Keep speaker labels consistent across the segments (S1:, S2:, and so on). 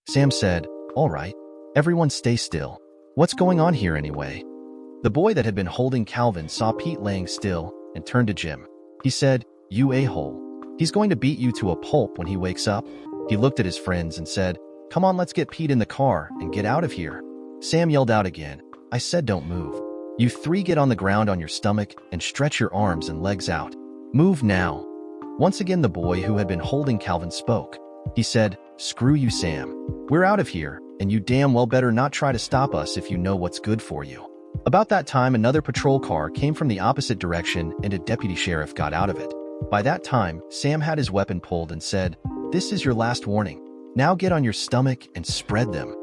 S1: Sam said, "All right, everyone stay still. What's going on here anyway?" The boy that had been holding Calvin saw Pete laying still and turned to Jim. He said, "You a-hole. He's going to beat you to a pulp when he wakes up." He looked at his friends and said, "Come on, let's get Pete in the car and get out of here." Sam yelled out again, "I said don't move. You three get on the ground on your stomach and stretch your arms and legs out. Move now." Once again the boy who had been holding Calvin spoke. He said, "Screw you, Sam. We're out of here, and you damn well better not try to stop us if you know what's good for you." About that time, another patrol car came from the opposite direction and a deputy sheriff got out of it. By that time, Sam had his weapon pulled and said, "This is your last warning. Now get on your stomach and spread them."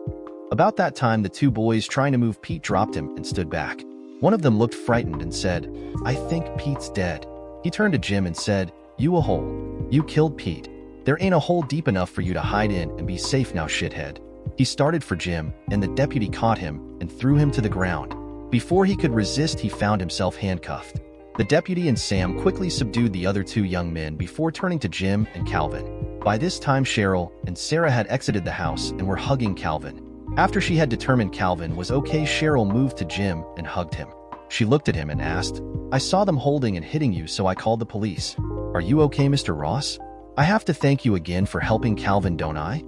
S1: About that time, the two boys trying to move Pete dropped him and stood back. One of them looked frightened and said, "I think Pete's dead." He turned to Jim and said, "You a hole. You killed Pete. There ain't a hole deep enough for you to hide in and be safe now, shithead." He started for Jim, and the deputy caught him and threw him to the ground. Before he could resist, he found himself handcuffed. The deputy and Sam quickly subdued the other two young men before turning to Jim and Calvin. By this time, Cheryl and Sarah had exited the house and were hugging Calvin. After she had determined Calvin was okay, Cheryl moved to Jim and hugged him. She looked at him and asked, "I saw them holding and hitting you, so I called the police. Are you okay, Mr. Ross? I have to thank you again for helping Calvin, don't I?"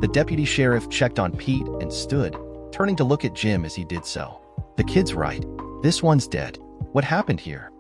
S1: The deputy sheriff checked on Pete and stood, turning to look at Jim as he did so. "The kid's right. This one's dead. What happened here?"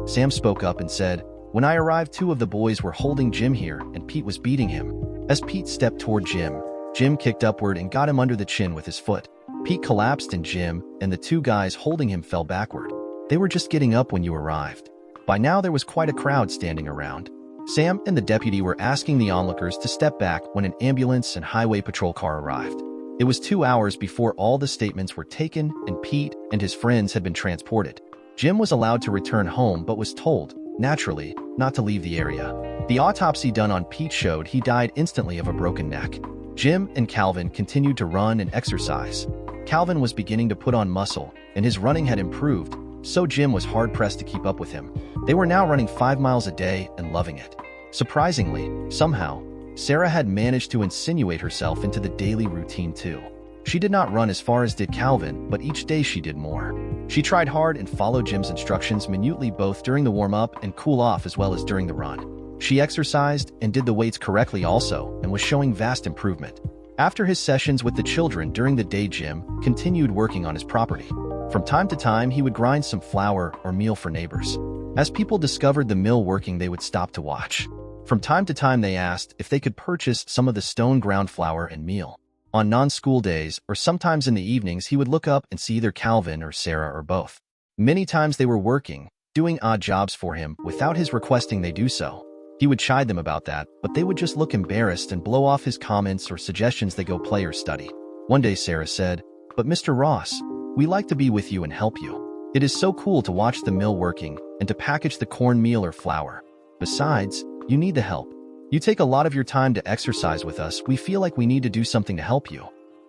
S1: Sam spoke up and said, "When I arrived, two of the boys were holding Jim here and Pete was beating him. As Pete stepped toward Jim, Jim kicked upward and got him under the chin with his foot. Pete collapsed and Jim and the two guys holding him fell backward. They were just getting up when you arrived. By now there was quite a crowd standing around." Sam and the deputy were asking the onlookers to step back when an ambulance and highway patrol car arrived. It was 2 hours before all the statements were taken and Pete and his friends had been transported. Jim was allowed to return home but was told, naturally, not to leave the area. The autopsy done on Pete showed he died instantly of a broken neck. Jim and Calvin continued to run and exercise. Calvin was beginning to put on muscle, and his running had improved, so Jim was hard-pressed to keep up with him. They were now running 5 miles a day and loving it. Surprisingly, somehow, Sarah had managed to insinuate herself into the daily routine too. She did not run as far as did Calvin, but each day she did more. She tried hard and followed Jim's instructions minutely, both during the warm-up and cool-off as well as during the run. She exercised and did the weights correctly also and was showing vast improvement. After his sessions with the children during the day, Jim continued working on his property. From time to time, he would grind some flour or meal for neighbors. As people discovered the mill working, they would stop to watch. From time to time, they asked if they could purchase some of the stone ground flour and meal. On non-school days, or sometimes in the evenings, he would look up and see either Calvin or Sarah or both. Many times they were working, doing odd jobs for him without his requesting they do so. He would chide them about that, but they would just look embarrassed and blow off his comments or suggestions they go play or study. One day Sarah said, "But Mr. Ross, we like to be with you and help you. It is so cool to watch the mill working and to package the corn meal or flour. Besides, you need the help. You take a lot of your time to exercise with us. We feel like we need to do something to help you."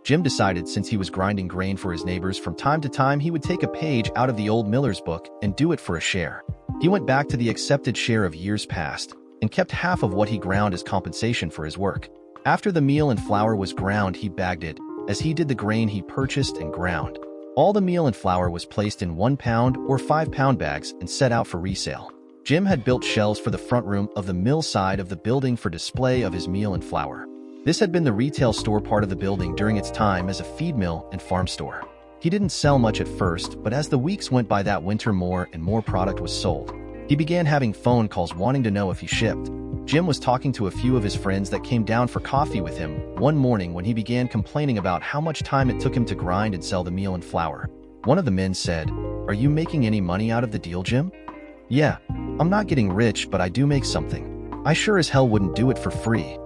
S1: Jim decided since he was grinding grain for his neighbors from time to time, he would take a page out of the old miller's book and do it for a share. He went back to the accepted share of years past and kept half of what he ground as compensation for his work. After the meal and flour was ground, he bagged it, as he did the grain he purchased and ground. All the meal and flour was placed in 1 pound or 5 pound bags and set out for resale. Jim had built shelves for the front room of the mill side of the building for display of his meal and flour. This had been the retail store part of the building during its time as a feed mill and farm store. He didn't sell much at first, but as the weeks went by that winter, more and more product was sold. He began having phone calls wanting to know if he shipped. Jim was talking to a few of his friends that came down for coffee with him one morning when he began complaining about how much time it took him to grind and sell the meal and flour. One of the men said, "Are you making any money out of the deal, Jim?" "Yeah, I'm not getting rich, but I do make something. I sure as hell wouldn't do it for free."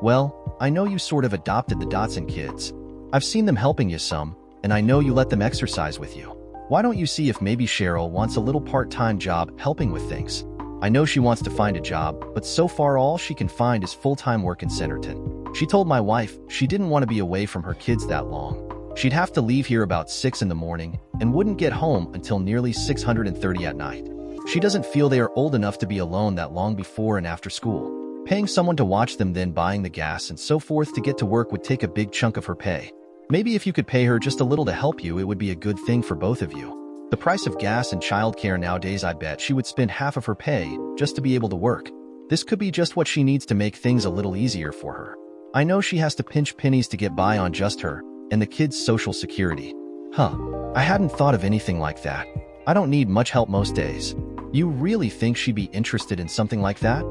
S1: "Well, I know you sort of adopted the Dotson kids. I've seen them helping you some, and I know you let them exercise with you. Why don't you see if maybe Cheryl wants a little part-time job helping with things? I know she wants to find a job, but so far all she can find is full-time work in Centerton. She told my wife she didn't want to be away from her kids that long. She'd have to leave here about 6 in the morning and wouldn't get home until nearly 6:30 at night. She doesn't feel they are old enough to be alone that long before and after school. Paying someone to watch them, then buying the gas and so forth to get to work would take a big chunk of her pay. Maybe if you could pay her just a little to help you, it would be a good thing for both of you. The price of gas and childcare nowadays, I bet she would spend half of her pay just to be able to work. This could be just what she needs to make things a little easier for her. I know she has to pinch pennies to get by on just her and the kids' social security. I hadn't thought of anything like that. I don't need much help most days. You really think she'd be interested in something like that?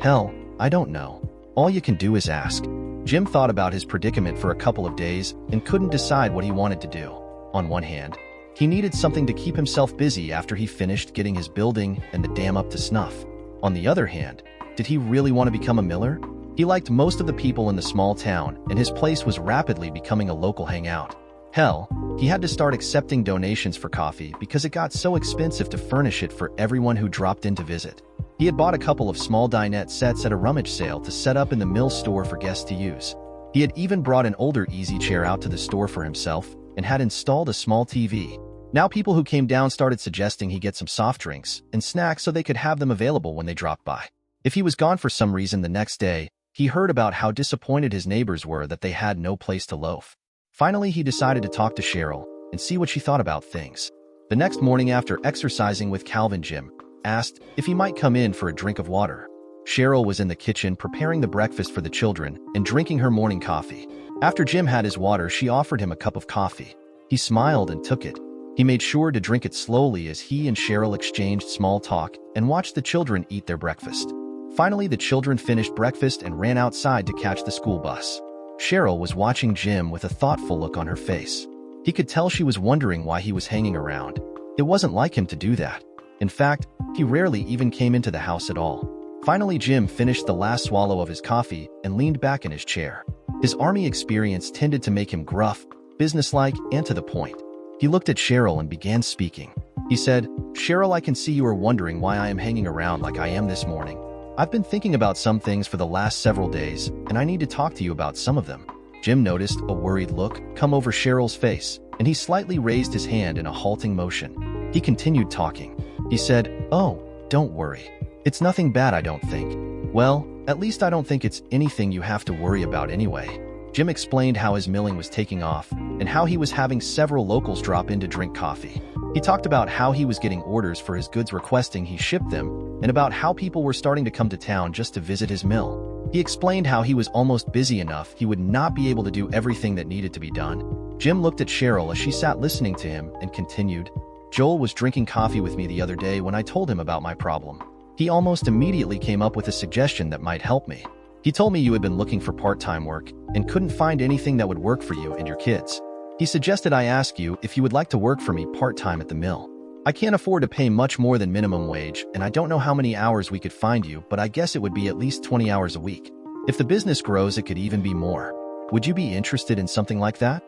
S1: Hell, I don't know. All you can do is ask. Jim thought about his predicament for a couple of days and couldn't decide what he wanted to do. On one hand, he needed something to keep himself busy after he finished getting his building and the dam up to snuff. On the other hand, did he really want to become a miller? He liked most of the people in the small town, and his place was rapidly becoming a local hangout. Hell, he had to start accepting donations for coffee because it got so expensive to furnish it for everyone who dropped in to visit. He had bought a couple of small dinette sets at a rummage sale to set up in the mill store for guests to use. He had even brought an older easy chair out to the store for himself and had installed a small TV. Now people who came down started suggesting he get some soft drinks and snacks so they could have them available when they dropped by. If he was gone for some reason the next day, he heard about how disappointed his neighbors were that they had no place to loaf. Finally, he decided to talk to Cheryl and see what she thought about things. The next morning after exercising with Calvin, Jim asked if he might come in for a drink of water. Cheryl was in the kitchen preparing the breakfast for the children and drinking her morning coffee. After Jim had his water, she offered him a cup of coffee. He smiled and took it. He made sure to drink it slowly as he and Cheryl exchanged small talk and watched the children eat their breakfast. Finally, the children finished breakfast and ran outside to catch the school bus. Cheryl was watching Jim with a thoughtful look on her face. He could tell she was wondering why he was hanging around. It wasn't like him to do that. In fact, he rarely even came into the house at all. Finally, Jim finished the last swallow of his coffee and leaned back in his chair. His army experience tended to make him gruff, businesslike, and to the point. He looked at Cheryl and began speaking. He said, "Cheryl, I can see you are wondering why I am hanging around like I am this morning. I've been thinking about some things for the last several days, and I need to talk to you about some of them." Jim noticed a worried look come over Cheryl's face, and he slightly raised his hand in a halting motion. He continued talking. He said, "Oh, don't worry. It's nothing bad, I don't think. Well, at least I don't think it's anything you have to worry about anyway." Jim explained how his milling was taking off and how he was having several locals drop in to drink coffee. He talked about how he was getting orders for his goods requesting he ship them, and about how people were starting to come to town just to visit his mill. He explained how he was almost busy enough he would not be able to do everything that needed to be done. Jim looked at Cheryl as she sat listening to him and continued, "Joel was drinking coffee with me the other day when I told him about my problem. He almost immediately came up with a suggestion that might help me. He told me you had been looking for part-time work and couldn't find anything that would work for you and your kids. He suggested I ask you if you would like to work for me part-time at the mill. I can't afford to pay much more than minimum wage, and I don't know how many hours we could find you, but I guess it would be at least 20 hours a week. If the business grows, it could even be more. Would you be interested in something like that?"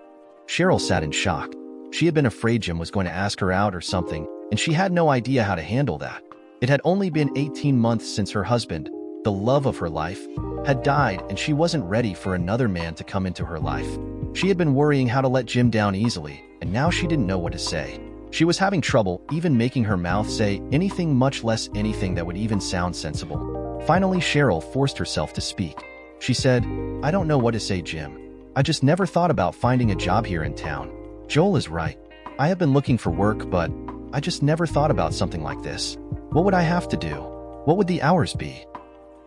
S1: Cheryl sat in shock. She had been afraid Jim was going to ask her out or something, and she had no idea how to handle that. It had only been 18 months since her husband, the love of her life, had died, and she wasn't ready for another man to come into her life. She had been worrying how to let Jim down easily, and now she didn't know what to say. She was having trouble even making her mouth say anything, much less anything that would even sound sensible. Finally, Cheryl forced herself to speak. She said, "I don't know what to say, Jim. I just never thought about finding a job here in town. Joel is right. I have been looking for work, but I just never thought about something like this. What would I have to do? What would the hours be?"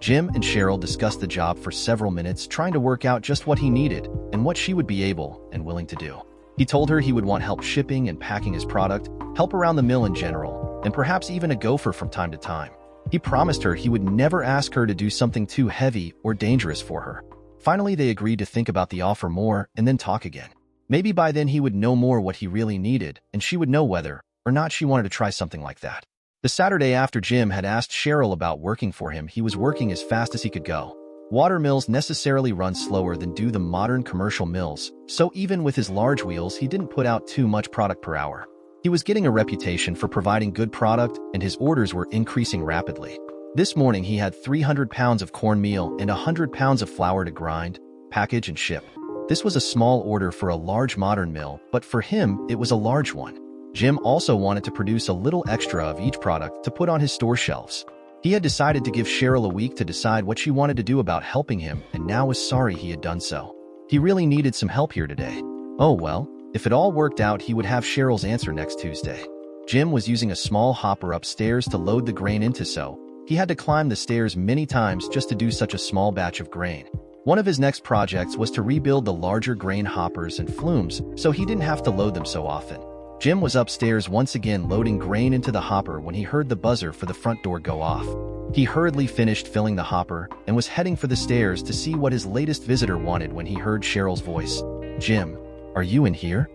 S1: Jim and Cheryl discussed the job for several minutes, trying to work out just what he needed and what she would be able and willing to do. He told her he would want help shipping and packing his product, help around the mill in general, and perhaps even a gopher from time to time. He promised her he would never ask her to do something too heavy or dangerous for her. Finally, they agreed to think about the offer more and then talk again. Maybe by then he would know more what he really needed, and she would know whether or not she wanted to try something like that. The Saturday after Jim had asked Cheryl about working for him, he was working as fast as he could go. Water mills necessarily run slower than do the modern commercial mills, so even with his large wheels, he didn't put out too much product per hour. He was getting a reputation for providing good product, and his orders were increasing rapidly. This morning, he had 300 pounds of cornmeal and 100 pounds of flour to grind, package, and ship. This was a small order for a large modern mill, but for him, it was a large one. Jim also wanted to produce a little extra of each product to put on his store shelves. He had decided to give Cheryl a week to decide what she wanted to do about helping him and now was sorry he had done so. He really needed some help here today. Oh well, if it all worked out, he would have Cheryl's answer next Tuesday. Jim was using a small hopper upstairs to load the grain into, so he had to climb the stairs many times just to do such a small batch of grain. One of his next projects was to rebuild the larger grain hoppers and flumes so he didn't have to load them so often. Jim was upstairs once again loading grain into the hopper when he heard the buzzer for the front door go off. He hurriedly finished filling the hopper and was heading for the stairs to see what his latest visitor wanted when he heard Cheryl's voice. "Jim, are you in here?"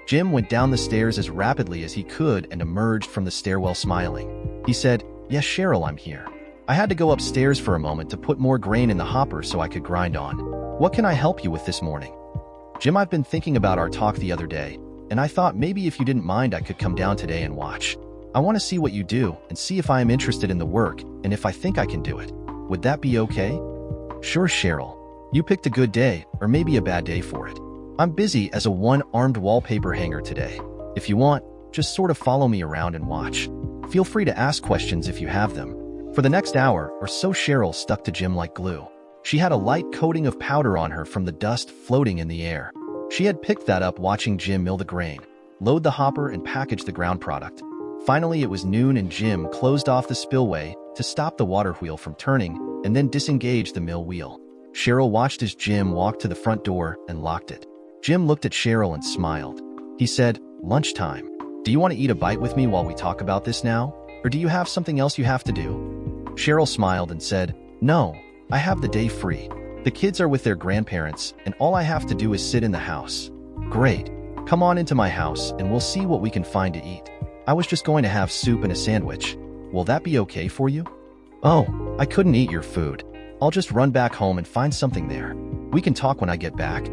S1: Jim went down the stairs as rapidly as he could and emerged from the stairwell smiling. He said, "Yes, Cheryl, I'm here. I had to go upstairs for a moment to put more grain in the hopper so I could grind on. What can I help you with this morning?" "Jim, I've been thinking about our talk the other day, and I thought maybe if you didn't mind I could come down today and watch. I want to see what you do and see if I am interested in the work and if I think I can do it. Would that be okay?" "Sure, Cheryl. You picked a good day, or maybe a bad day for it. I'm busy as a one-armed wallpaper hanger today. If you want, just sort of follow me around and watch. Feel free to ask questions if you have them." For the next hour or so, Cheryl stuck to Jim like glue. She had a light coating of powder on her from the dust floating in the air. She had picked that up watching Jim mill the grain, load the hopper, and package the ground product. Finally, it was noon and Jim closed off the spillway to stop the water wheel from turning and then disengage the mill wheel. Cheryl watched as Jim walked to the front door and locked it. Jim looked at Cheryl and smiled. He said, "Lunchtime. Do you want to eat a bite with me while we talk about this now? Or do you have something else you have to do?" Cheryl smiled and said, "No, I have the day free. The kids are with their grandparents and all I have to do is sit in the house." "Great. Come on into my house and we'll see what we can find to eat. I was just going to have soup and a sandwich. Will that be okay for you?" "Oh, I couldn't eat your food. I'll just run back home and find something there. We can talk when I get back."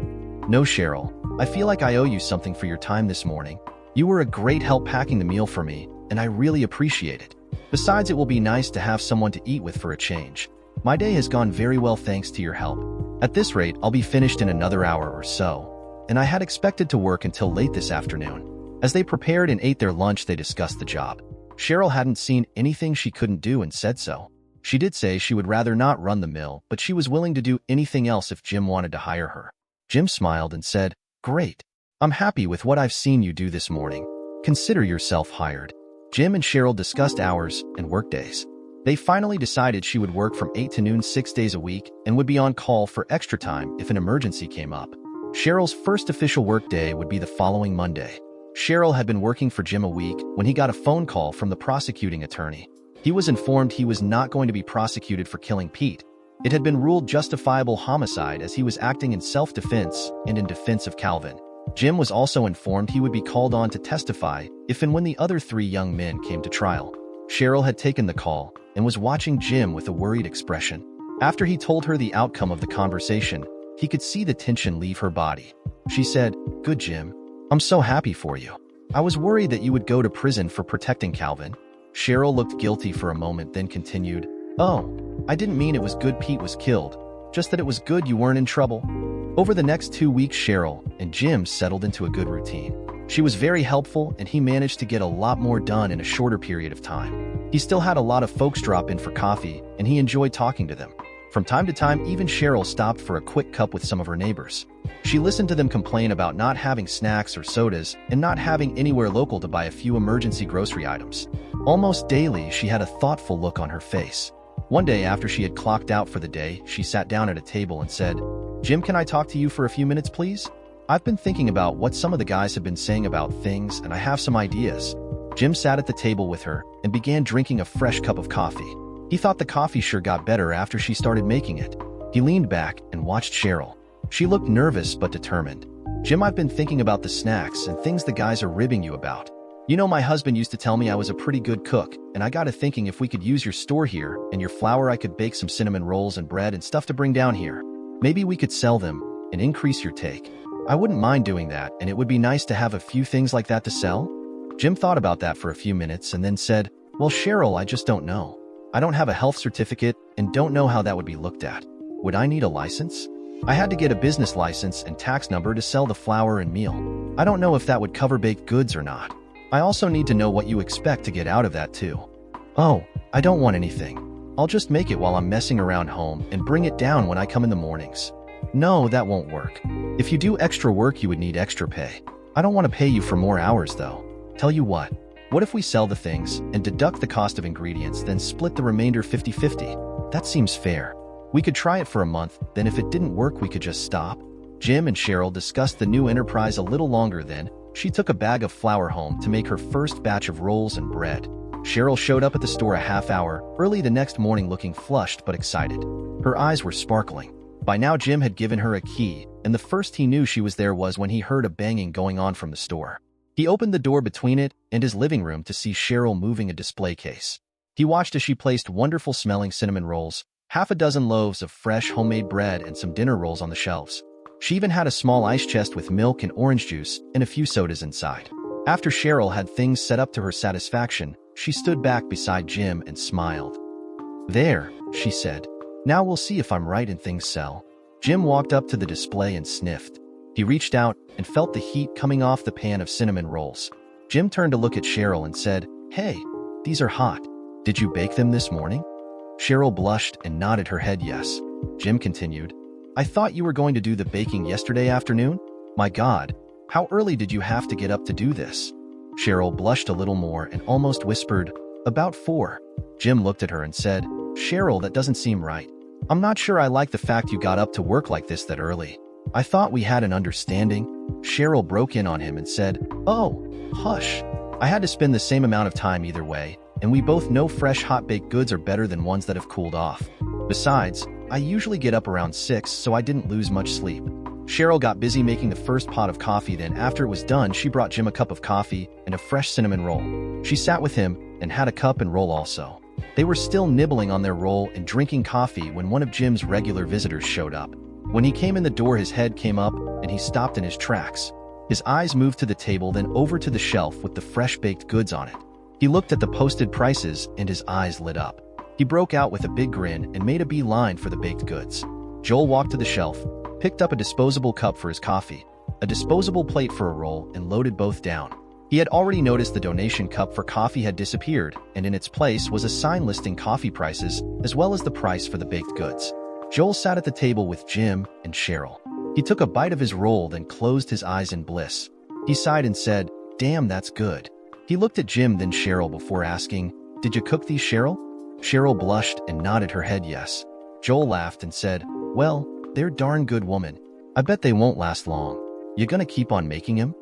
S1: "No, Cheryl. I feel like I owe you something for your time this morning. You were a great help packing the meal for me, and I really appreciate it. Besides, it will be nice to have someone to eat with for a change. My day has gone very well thanks to your help. At this rate, I'll be finished in another hour or so, and I had expected to work until late this afternoon." As they prepared and ate their lunch, they discussed the job. Cheryl hadn't seen anything she couldn't do and said so. She did say she would rather not run the mill, but she was willing to do anything else if Jim wanted to hire her. Jim smiled and said, "Great. I'm happy with what I've seen you do this morning. Consider yourself hired." Jim and Cheryl discussed hours and work days. They finally decided she would work from 8 to noon 6 days a week and would be on call for extra time if an emergency came up. Cheryl's first official work day would be the following Monday. Cheryl had been working for Jim a week when he got a phone call from the prosecuting attorney. He was informed he was not going to be prosecuted for killing Pete. It had been ruled justifiable homicide as he was acting in self-defense and in defense of Calvin. Jim was also informed he would be called on to testify if and when the other 3 young men came to trial. Cheryl had taken the call and was watching Jim with a worried expression. After he told her the outcome of the conversation, he could see the tension leave her body. She said, "Good, Jim. I'm so happy for you. I was worried that you would go to prison for protecting Calvin." Cheryl looked guilty for a moment, then continued, "Oh, I didn't mean it was good Pete was killed, just that it was good you weren't in trouble." Over the next 2 weeks, Cheryl and Jim settled into a good routine. She was very helpful and he managed to get a lot more done in a shorter period of time. He still had a lot of folks drop in for coffee and he enjoyed talking to them. From time to time, even Cheryl stopped for a quick cup with some of her neighbors. She listened to them complain about not having snacks or sodas and not having anywhere local to buy a few emergency grocery items. Almost daily, she had a thoughtful look on her face. One day after she had clocked out for the day, she sat down at a table and said, "Jim, can I talk to you for a few minutes, please? I've been thinking about what some of the guys have been saying about things and I have some ideas." Jim sat at the table with her and began drinking a fresh cup of coffee. He thought the coffee sure got better after she started making it. He leaned back and watched Cheryl. She looked nervous but determined. "Jim, I've been thinking about the snacks and things the guys are ribbing you about. You know, my husband used to tell me I was a pretty good cook, and I got to thinking if we could use your store here and your flour, I could bake some cinnamon rolls and bread and stuff to bring down here. Maybe we could sell them and increase your take. I wouldn't mind doing that, and it would be nice to have a few things like that to sell." Jim thought about that for a few minutes and then said, "Well, Cheryl, I just don't know. I don't have a health certificate and don't know how that would be looked at. Would I need a license? I had to get a business license and tax number to sell the flour and meal. I don't know if that would cover baked goods or not. I also need to know what you expect to get out of that too." "Oh, I don't want anything. I'll just make it while I'm messing around home and bring it down when I come in the mornings. No, that won't work. If you do extra work, you would need extra pay. I don't want to pay you for more hours though. Tell you what if we sell the things and deduct the cost of ingredients, then split the remainder 50-50? That seems fair. We could try it for a month, then if it didn't work, we could just stop. Jim and Cheryl discussed the new enterprise a little longer. Then she took a bag of flour home to make her first batch of rolls and bread. Cheryl showed up at the store a half hour early the next morning, looking flushed but excited. Her eyes were sparkling. By now, Jim had given her a key, and the first he knew she was there was when he heard a banging going on from the store. He opened the door between it and his living room to see Cheryl moving a display case. He watched as she placed wonderful-smelling cinnamon rolls, half a dozen loaves of fresh homemade bread, and some dinner rolls on the shelves. She even had a small ice chest with milk and orange juice and a few sodas inside. After Cheryl had things set up to her satisfaction, she stood back beside Jim and smiled. "There," she said. "Now we'll see if I'm right and things sell." Jim walked up to the display and sniffed. He reached out and felt the heat coming off the pan of cinnamon rolls. Jim turned to look at Cheryl and said, "Hey, these are hot. Did you bake them this morning?" Cheryl blushed and nodded her head yes. Jim continued, "I thought you were going to do the baking yesterday afternoon? My God, how early did you have to get up to do this?" Cheryl blushed a little more and almost whispered, "About 4. Jim looked at her and said, "Cheryl, that doesn't seem right. I'm not sure I like the fact you got up to work like this that early. I thought we had an understanding." Cheryl broke in on him and said, "Oh, hush. I had to spend the same amount of time either way, and we both know fresh hot baked goods are better than ones that have cooled off. Besides, I usually get up around 6, so I didn't lose much sleep." Cheryl got busy making the first pot of coffee. Then after it was done, she brought Jim a cup of coffee and a fresh cinnamon roll. She sat with him and had a cup and roll also. They were still nibbling on their roll and drinking coffee when one of Jim's regular visitors showed up. When he came in the door, his head came up and he stopped in his tracks. His eyes moved to the table, then over to the shelf with the fresh baked goods on it. He looked at the posted prices and his eyes lit up. He broke out with a big grin and made a beeline for the baked goods. Joel walked to the shelf, picked up a disposable cup for his coffee, a disposable plate for a roll, and loaded both down. He had already noticed the donation cup for coffee had disappeared, and in its place was a sign listing coffee prices as well as the price for the baked goods. Joel sat at the table with Jim and Cheryl. He took a bite of his roll, then closed his eyes in bliss. He sighed and said, "Damn, that's good." He looked at Jim, then Cheryl before asking, "Did you cook these, Cheryl?" Cheryl blushed and nodded her head yes. Joel laughed and said, "Well, they're darn good, woman. I bet they won't last long. You gonna keep on making them?"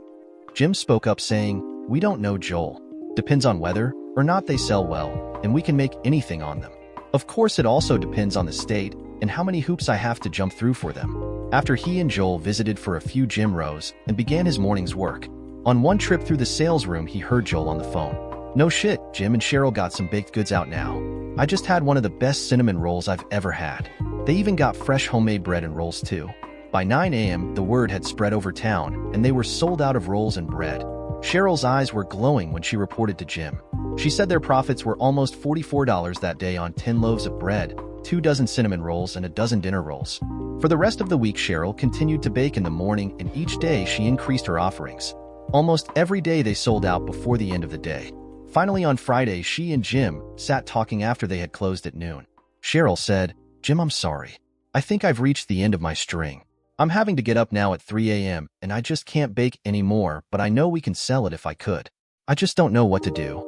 S1: Jim spoke up saying, "We don't know, Joel. Depends on whether or not they sell well, and we can make anything on them. Of course, it also depends on the state and how many hoops I have to jump through for them." After he and Joel visited for a few, Jim rose and began his morning's work. On one trip through the sales room, he heard Joel on the phone. "No shit, Jim and Cheryl got some baked goods out now. I just had one of the best cinnamon rolls I've ever had. They even got fresh homemade bread and rolls too." By 9 a.m., the word had spread over town, and they were sold out of rolls and bread. Cheryl's eyes were glowing when she reported to Jim. She said their profits were almost $44 that day on 10 loaves of bread, 2 dozen cinnamon rolls, and a dozen dinner rolls. For the rest of the week, Cheryl continued to bake in the morning, and each day she increased her offerings. Almost every day they sold out before the end of the day. Finally, on Friday, she and Jim sat talking after they had closed at noon. Cheryl said, "Jim, I'm sorry. I think I've reached the end of my string. I'm having to get up now at 3 a.m. and I just can't bake anymore, but I know we can sell it if I could. I just don't know what to do."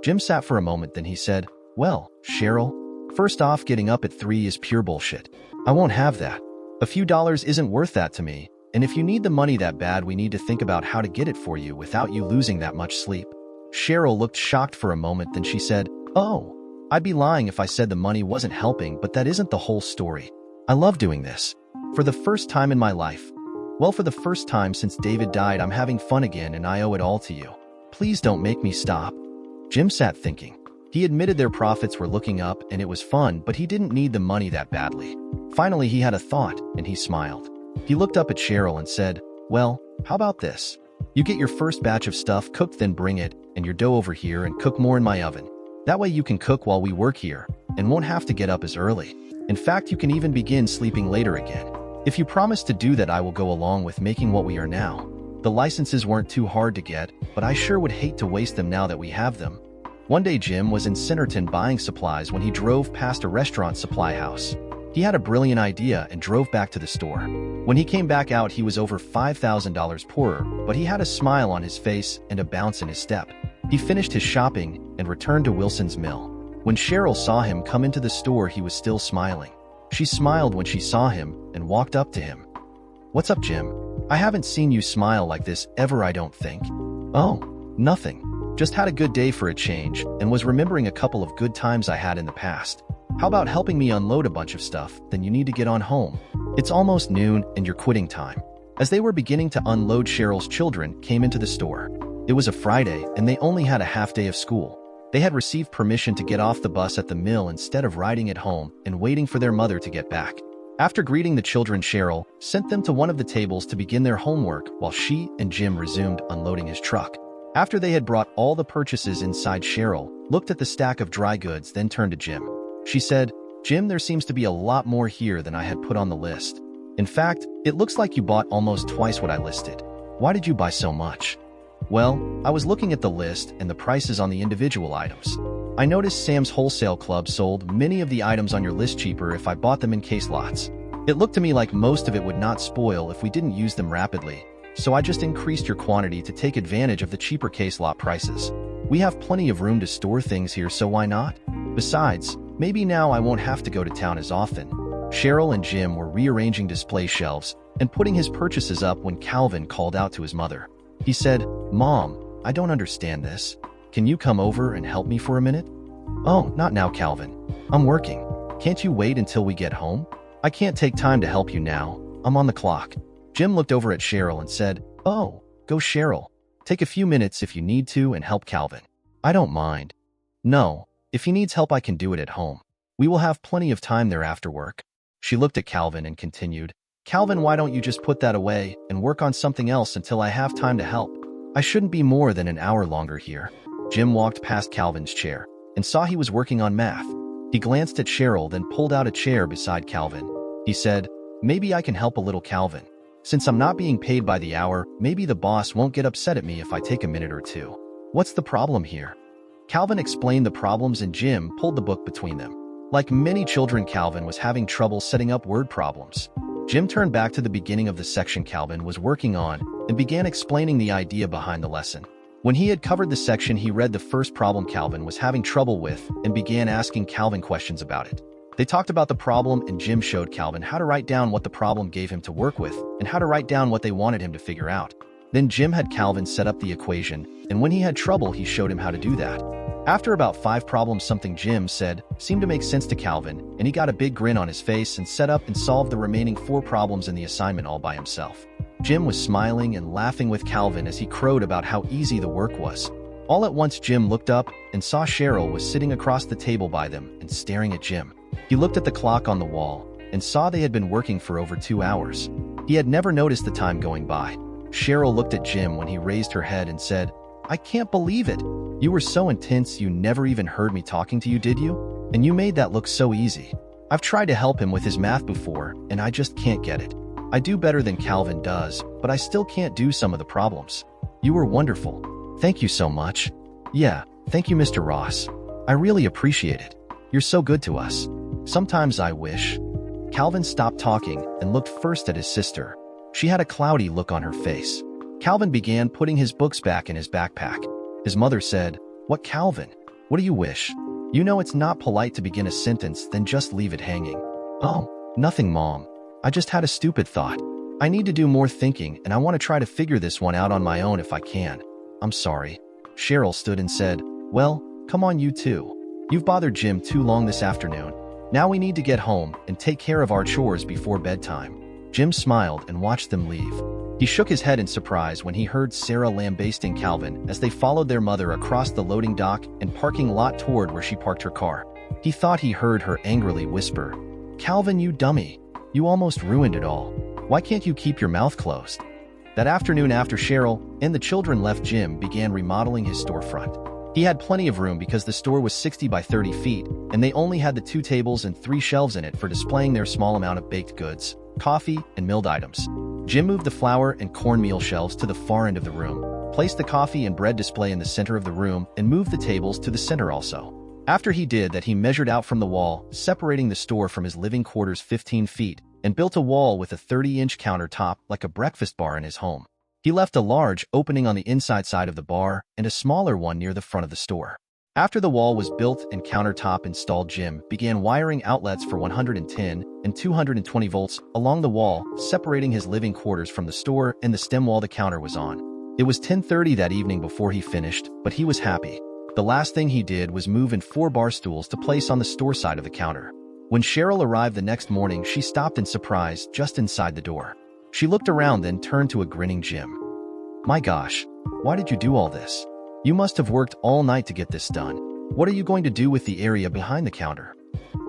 S1: Jim sat for a moment, then he said, "Well, Cheryl, first off, getting up at 3 is pure bullshit. I won't have that. A few dollars isn't worth that to me, and if you need the money that bad, we need to think about how to get it for you without you losing that much sleep." Cheryl looked shocked for a moment, then she said, "Oh, I'd be lying if I said the money wasn't helping, but that isn't the whole story. I love doing this. For the first time in my life. Well, for the first time since David died, I'm having fun again, and I owe it all to you. Please don't make me stop." Jim sat thinking. He admitted their profits were looking up and it was fun, but he didn't need the money that badly. Finally, he had a thought, and he smiled. He looked up at Cheryl and said, "Well, how about this? You get your first batch of stuff cooked, then bring it and your dough over here and cook more in my oven. That way you can cook while we work here and won't have to get up as early. In fact, you can even begin sleeping later again. If you promise to do that, I will go along with making what we are now. The licenses weren't too hard to get, but I sure would hate to waste them now that we have them." One day Jim was in Centerton buying supplies when he drove past a restaurant supply house. He had a brilliant idea and drove back to the store. When he came back out, he was over $5,000 poorer, but he had a smile on his face and a bounce in his step. He finished his shopping and returned to Wilson's Mill. When Cheryl saw him come into the store, he was still smiling. She smiled when she saw him and walked up to him. "What's up, Jim? I haven't seen you smile like this ever, I don't think." "Oh, nothing. Just had a good day for a change and was remembering a couple of good times I had in the past. How about helping me unload a bunch of stuff? Then you need to get on home. It's almost noon and you're quitting time." As they were beginning to unload, Cheryl's children came into the store. It was a Friday and they only had a half day of school. They had received permission to get off the bus at the mill instead of riding it home and waiting for their mother to get back. After greeting the children, Cheryl sent them to one of the tables to begin their homework while she and Jim resumed unloading his truck. After they had brought all the purchases inside, Cheryl looked at the stack of dry goods, then turned to Jim. She said, "Jim, there seems to be a lot more here than I had put on the list. In fact, it looks like you bought almost twice what I listed. Why did you buy so much?" "Well, I was looking at the list and the prices on the individual items. I noticed Sam's Wholesale Club sold many of the items on your list cheaper if I bought them in case lots. It looked to me like most of it would not spoil if we didn't use them rapidly, so I just increased your quantity to take advantage of the cheaper case lot prices. We have plenty of room to store things here, so why not? Besides, maybe now I won't have to go to town as often." Cheryl and Jim were rearranging display shelves and putting his purchases up when Calvin called out to his mother. He said, "Mom, I don't understand this. Can you come over and help me for a minute?" "Oh, not now, Calvin. I'm working. Can't you wait until we get home?" "I can't take time to help you now. I'm on the clock." Jim looked over at Cheryl and said, "Oh, go Cheryl. Take a few minutes if you need to and help Calvin." "I don't mind." "No, if he needs help I can do it at home. We will have plenty of time there after work." She looked at Calvin and continued, "Calvin, why don't you just put that away and work on something else until I have time to help? I shouldn't be more than an hour longer here." Jim walked past Calvin's chair and saw he was working on math. He glanced at Cheryl, then pulled out a chair beside Calvin. He said, "Maybe I can help a little, Calvin. Since I'm not being paid by the hour, maybe the boss won't get upset at me if I take a minute or two." "What's the problem here?" Calvin explained the problems and Jim pulled the book between them. Like many children, Calvin was having trouble setting up word problems. Jim turned back to the beginning of the section Calvin was working on and began explaining the idea behind the lesson. When he had covered the section, he read the first problem Calvin was having trouble with and began asking Calvin questions about it. They talked about the problem and Jim showed Calvin how to write down what the problem gave him to work with and how to write down what they wanted him to figure out. Then Jim had Calvin set up the equation, and when he had trouble, he showed him how to do that. After about 5 problems, something Jim said seemed to make sense to Calvin, and he got a big grin on his face and set up and solved the remaining 4 problems in the assignment all by himself. Jim was smiling and laughing with Calvin as he crowed about how easy the work was. All at once, Jim looked up and saw Cheryl was sitting across the table by them and staring at Jim. He looked at the clock on the wall and saw they had been working for over 2 hours. He had never noticed the time going by. Cheryl looked at Jim when he raised her head and said, "I can't believe it. You were so intense you never even heard me talking to you, did you? And you made that look so easy. I've tried to help him with his math before, and I just can't get it. I do better than Calvin does, but I still can't do some of the problems. You were wonderful. Thank you so much." "Yeah, thank you, Mr. Ross. I really appreciate it. You're so good to us. Sometimes I wish." Calvin stopped talking and looked first at his sister. She had a cloudy look on her face. Calvin began putting his books back in his backpack. His mother said, "What, Calvin? What do you wish? You know it's not polite to begin a sentence, then just leave it hanging." "Oh, nothing, Mom. I just had a stupid thought. I need to do more thinking, and I want to try to figure this one out on my own if I can. I'm sorry." Cheryl stood and said, "Well, come on, you two. You've bothered Jim too long this afternoon. Now we need to get home and take care of our chores before bedtime." Jim smiled and watched them leave. He shook his head in surprise when he heard Sarah lambasting Calvin as they followed their mother across the loading dock and parking lot toward where she parked her car. He thought he heard her angrily whisper, "Calvin, you dummy. You almost ruined it all. Why can't you keep your mouth closed?" That afternoon, after Cheryl and the children left, Jim began remodeling his storefront. He had plenty of room because the store was 60 by 30 feet, and they only had the 2 tables and 3 shelves in it for displaying their small amount of baked goods, coffee, and milled items. Jim moved the flour and cornmeal shelves to the far end of the room. placed the coffee and bread display in the center of the room, and moved the tables to the center also. After he did that, he measured out from the wall, separating the store from his living quarters 15 feet, and built a wall with a 30-inch countertop like a breakfast bar in his home. He left a large opening on the inside side of the bar and a smaller one near the front of the store. After the wall was built and countertop installed, Jim began wiring outlets for 110 and 220 volts along the wall, separating his living quarters from the store and the stem wall the counter was on. It was 10:30 that evening before he finished, but he was happy. The last thing he did was move in 4 bar stools to place on the store side of the counter. When Cheryl arrived the next morning, she stopped in surprise just inside the door. She looked around, then turned to a grinning Jim. "My gosh, why did you do all this? You must have worked all night to get this done. What are you going to do with the area behind the counter?"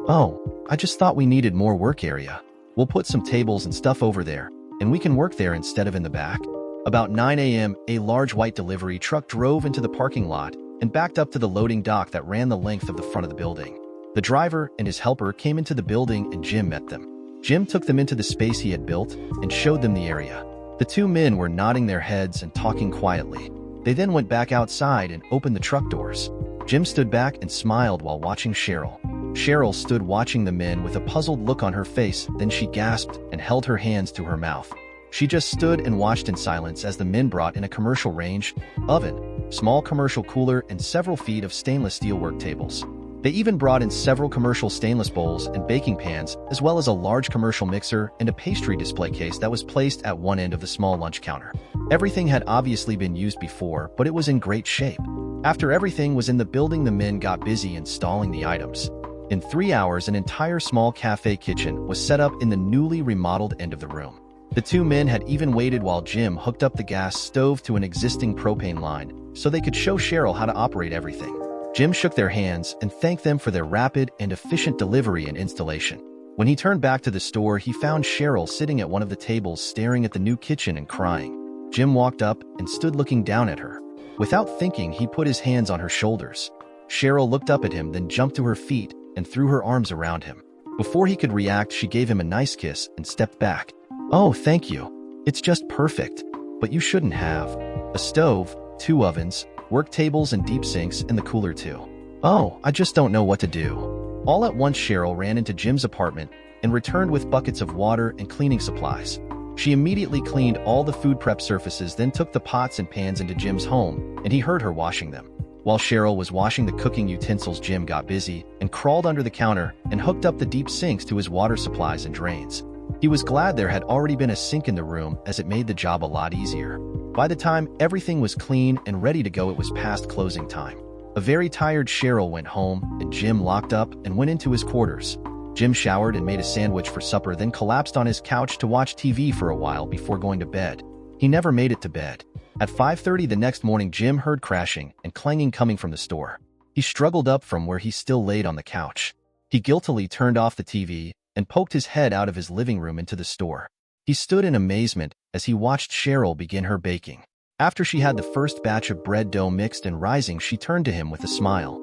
S1: "Oh, I just thought we needed more work area. We'll put some tables and stuff over there, and we can work there instead of in the back." About 9 a.m., a large white delivery truck drove into the parking lot and backed up to the loading dock that ran the length of the front of the building. The driver and his helper came into the building and Jim met them. Jim took them into the space he had built and showed them the area. The 2 men were nodding their heads and talking quietly. They then went back outside and opened the truck doors. Jim stood back and smiled while watching Cheryl. Cheryl stood watching the men with a puzzled look on her face, then she gasped and held her hands to her mouth. She just stood and watched in silence as the men brought in a commercial range, oven, small commercial cooler, and several feet of stainless steel work tables. They even brought in several commercial stainless bowls and baking pans, as well as a large commercial mixer and a pastry display case that was placed at one end of the small lunch counter. Everything had obviously been used before, but it was in great shape. After everything was in the building, the men got busy installing the items. In 3 hours, an entire small cafe kitchen was set up in the newly remodeled end of the room. The 2 men had even waited while Jim hooked up the gas stove to an existing propane line so they could show Cheryl how to operate everything. Jim shook their hands and thanked them for their rapid and efficient delivery and installation. When he turned back to the store, he found Cheryl sitting at one of the tables staring at the new kitchen and crying. Jim walked up and stood looking down at her. Without thinking, he put his hands on her shoulders. Cheryl looked up at him, then jumped to her feet and threw her arms around him. Before he could react, she gave him a nice kiss and stepped back. "Oh, thank you. It's just perfect. But you shouldn't have. A stove, 2 ovens, work tables and deep sinks, and the cooler too. Oh, I just don't know what to do." All at once, Cheryl ran into Jim's apartment and returned with buckets of water and cleaning supplies. She immediately cleaned all the food prep surfaces, then took the pots and pans into Jim's home, and he heard her washing them. While Cheryl was washing the cooking utensils, Jim got busy and crawled under the counter and hooked up the deep sinks to his water supplies and drains. He was glad there had already been a sink in the room, as it made the job a lot easier. By the time everything was clean and ready to go, it was past closing time. A very tired Cheryl went home, and Jim locked up and went into his quarters. Jim showered and made a sandwich for supper, then collapsed on his couch to watch TV for a while before going to bed. He never made it to bed. At 5:30 the next morning, Jim heard crashing and clanging coming from the store. He struggled up from where he still laid on the couch. He guiltily turned off the TV and poked his head out of his living room into the store. He stood in amazement as he watched Cheryl begin her baking. After she had the first batch of bread dough mixed and rising, she turned to him with a smile.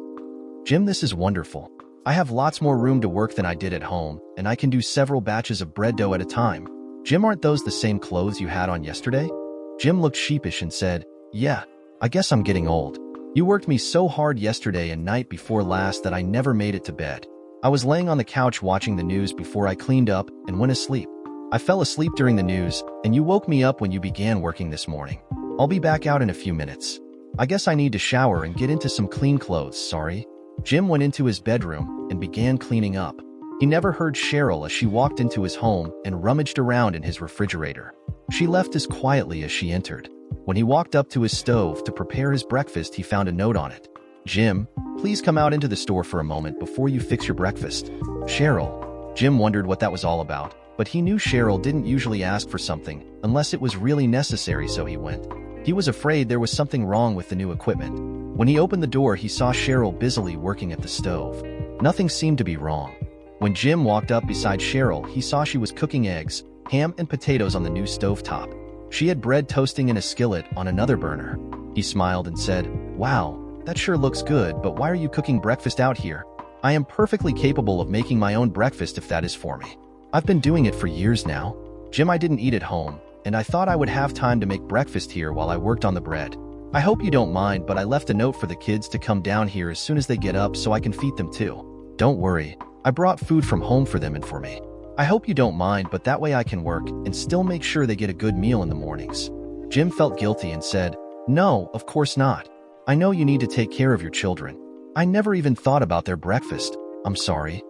S1: "Jim, this is wonderful. I have lots more room to work than I did at home, and I can do several batches of bread dough at a time. Jim, aren't those the same clothes you had on yesterday?" Jim looked sheepish and said, "Yeah, I guess I'm getting old. You worked me so hard yesterday and night before last that I never made it to bed. I was laying on the couch watching the news before I cleaned up and went asleep. I fell asleep during the news, and you woke me up when you began working this morning. I'll be back out in a few minutes. I guess I need to shower and get into some clean clothes, sorry." Jim went into his bedroom and began cleaning up. He never heard Cheryl as she walked into his home and rummaged around in his refrigerator. She left as quietly as she entered. When he walked up to his stove to prepare his breakfast, he found a note on it. "Jim, please come out into the store for a moment before you fix your breakfast. Cheryl." Jim wondered what that was all about, but he knew Cheryl didn't usually ask for something unless it was really necessary, so he went. He was afraid there was something wrong with the new equipment. When he opened the door, he saw Cheryl busily working at the stove. Nothing seemed to be wrong. When Jim walked up beside Cheryl, he saw she was cooking eggs, ham, and potatoes on the new stovetop. She had bread toasting in a skillet on another burner. He smiled and said, "Wow, that sure looks good, but why are you cooking breakfast out here? I am perfectly capable of making my own breakfast if that is for me. I've been doing it for years now. Jim, I didn't eat at home, and I thought I would have time to make breakfast here while I worked on the bread." I hope you don't mind, but I left a note for the kids to come down here as soon as they get up so I can feed them too. Don't worry, I brought food from home for them and for me. I hope you don't mind, but that way I can work and still make sure they get a good meal in the mornings." Jim felt guilty and said, "No, of course not. I know you need to take care of your children. I never even thought about their breakfast. I'm sorry."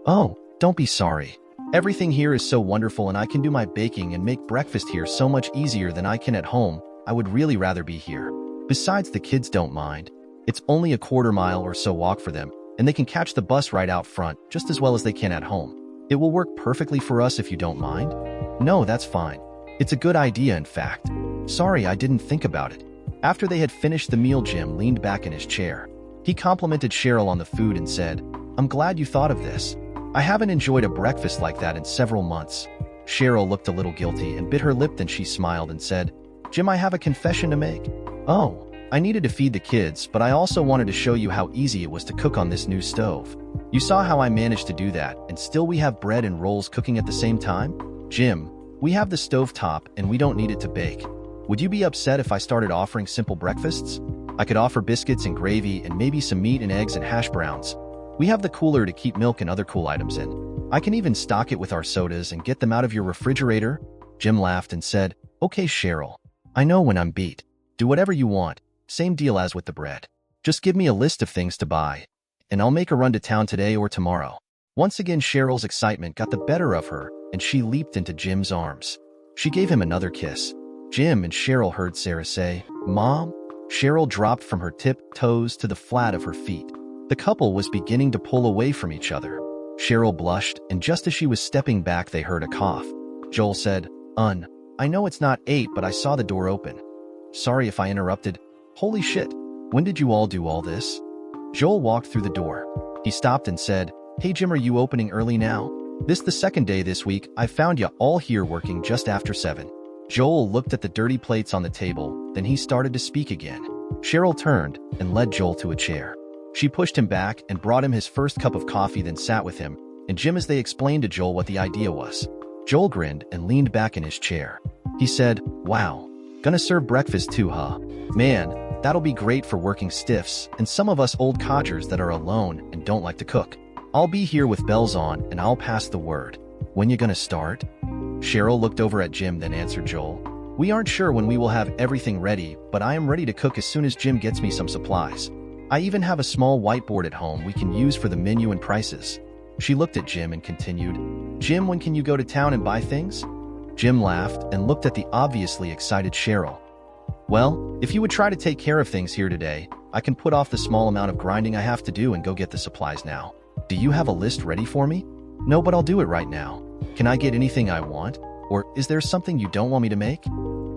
S1: "Oh, don't be sorry. Everything here is so wonderful and I can do my baking and make breakfast here so much easier than I can at home. I would really rather be here. Besides, the kids don't mind. It's only a quarter-mile or so walk for them, and they can catch the bus right out front just as well as they can at home. It will work perfectly for us if you don't mind." "No, that's fine. It's a good idea, in fact. Sorry, I didn't think about it." After they had finished the meal, Jim leaned back in his chair. He complimented Cheryl on the food and said, "I'm glad you thought of this. I haven't enjoyed a breakfast like that in several months." Cheryl looked a little guilty and bit her lip, then she smiled and said, "Jim, I have a confession to make. Oh, I needed to feed the kids, but I also wanted to show you how easy it was to cook on this new stove. You saw how I managed to do that, and still we have bread and rolls cooking at the same time? Jim, we have the stove top and we don't need it to bake. Would you be upset if I started offering simple breakfasts? I could offer biscuits and gravy and maybe some meat and eggs and hash browns. We have the cooler to keep milk and other cool items in. I can even stock it with our sodas and get them out of your refrigerator." Jim laughed and said, "Okay, Cheryl. I know when I'm beat. Do whatever you want. Same deal as with the bread. Just give me a list of things to buy, and I'll make a run to town today or tomorrow." Once again, Cheryl's excitement got the better of her, and she leaped into Jim's arms. She gave him another kiss. Jim and Cheryl heard Sarah say, "Mom?" Cheryl dropped from her tiptoes to the flat of her feet. The couple was beginning to pull away from each other. Cheryl blushed, and just as she was stepping back, they heard a cough. Joel said, I know it's not 8, but I saw the door open. Sorry if I interrupted. Holy shit, when did you all do all this?" Joel walked through the door. He stopped and said, "Hey Jim, are you opening early now? This the second day this week. I found ya all here working just after 7. Joel looked at the dirty plates on the table, then he started to speak again. Cheryl turned and led Joel to a chair. She pushed him back and brought him his first cup of coffee, then sat with him and Jim as they explained to Joel what the idea was. Joel grinned and leaned back in his chair. He said, "Wow, gonna serve breakfast too, huh? Man, that'll be great for working stiffs and some of us old codgers that are alone and don't like to cook. I'll be here with bells on and I'll pass the word. When you gonna start?" Cheryl looked over at Jim, then answered Joel, "We aren't sure when we will have everything ready, but I am ready to cook as soon as Jim gets me some supplies. I even have a small whiteboard at home we can use for the menu and prices." She looked at Jim and continued, "Jim, when can you go to town and buy things?" Jim laughed and looked at the obviously excited Cheryl. "Well, if you would try to take care of things here today, I can put off the small amount of grinding I have to do and go get the supplies now. Do you have a list ready for me?" "No, but I'll do it right now. Can I get anything I want? Or is there something you don't want me to make?"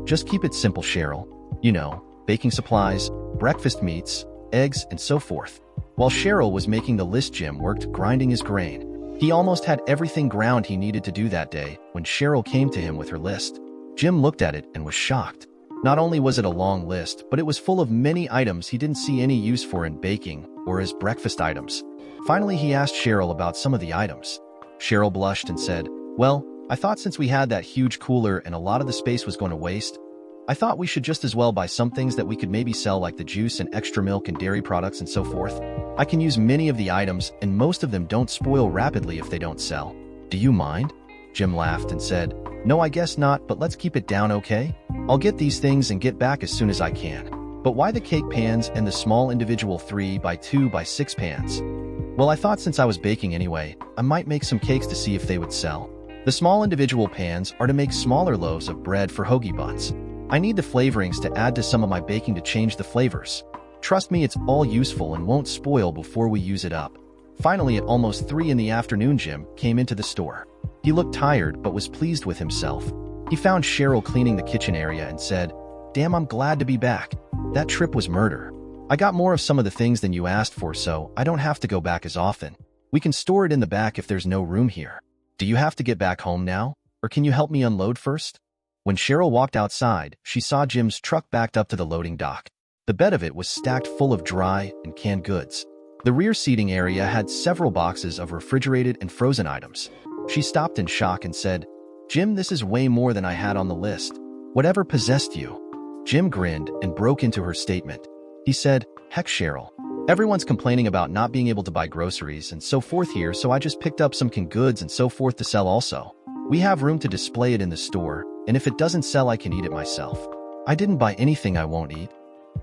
S1: "Just keep it simple, Cheryl. You know, baking supplies, breakfast meats, eggs, and so forth." While Cheryl was making the list, Jim worked grinding his grain. He almost had everything ground he needed to do that day when Cheryl came to him with her list. Jim looked at it and was shocked. Not only was it a long list, but it was full of many items he didn't see any use for in baking or as breakfast items. Finally, he asked Cheryl about some of the items. Cheryl blushed and said, "Well, I thought since we had that huge cooler and a lot of the space was going to waste, I thought we should just as well buy some things that we could maybe sell, like the juice and extra milk and dairy products and so forth. I can use many of the items and most of them don't spoil rapidly if they don't sell. Do you mind?" Jim laughed and said, "No, I guess not, but let's keep it down, okay? I'll get these things and get back as soon as I can. But why the cake pans and the small individual 3x2x6 pans?" "Well, I thought since I was baking anyway, I might make some cakes to see if they would sell. The small individual pans are to make smaller loaves of bread for hoagie buns. I need the flavorings to add to some of my baking to change the flavors. Trust me, it's all useful and won't spoil before we use it up." Finally, at almost 3 in the afternoon, Jim came into the store. He looked tired but was pleased with himself. He found Cheryl cleaning the kitchen area and said, "Damn, I'm glad to be back. That trip was murder. I got more of some of the things than you asked for, so I don't have to go back as often. We can store it in the back if there's no room here. Do you have to get back home now, or can you help me unload first?" When Cheryl walked outside, she saw Jim's truck backed up to the loading dock. The bed of it was stacked full of dry and canned goods. The rear seating area had several boxes of refrigerated and frozen items. She stopped in shock and said, "Jim, this is way more than I had on the list. Whatever possessed you?" Jim grinned and broke into her statement. He said, "Heck, Cheryl. Everyone's complaining about not being able to buy groceries and so forth here, so I just picked up some canned goods and so forth to sell also. We have room to display it in the store, and if it doesn't sell, I can eat it myself. I didn't buy anything I won't eat."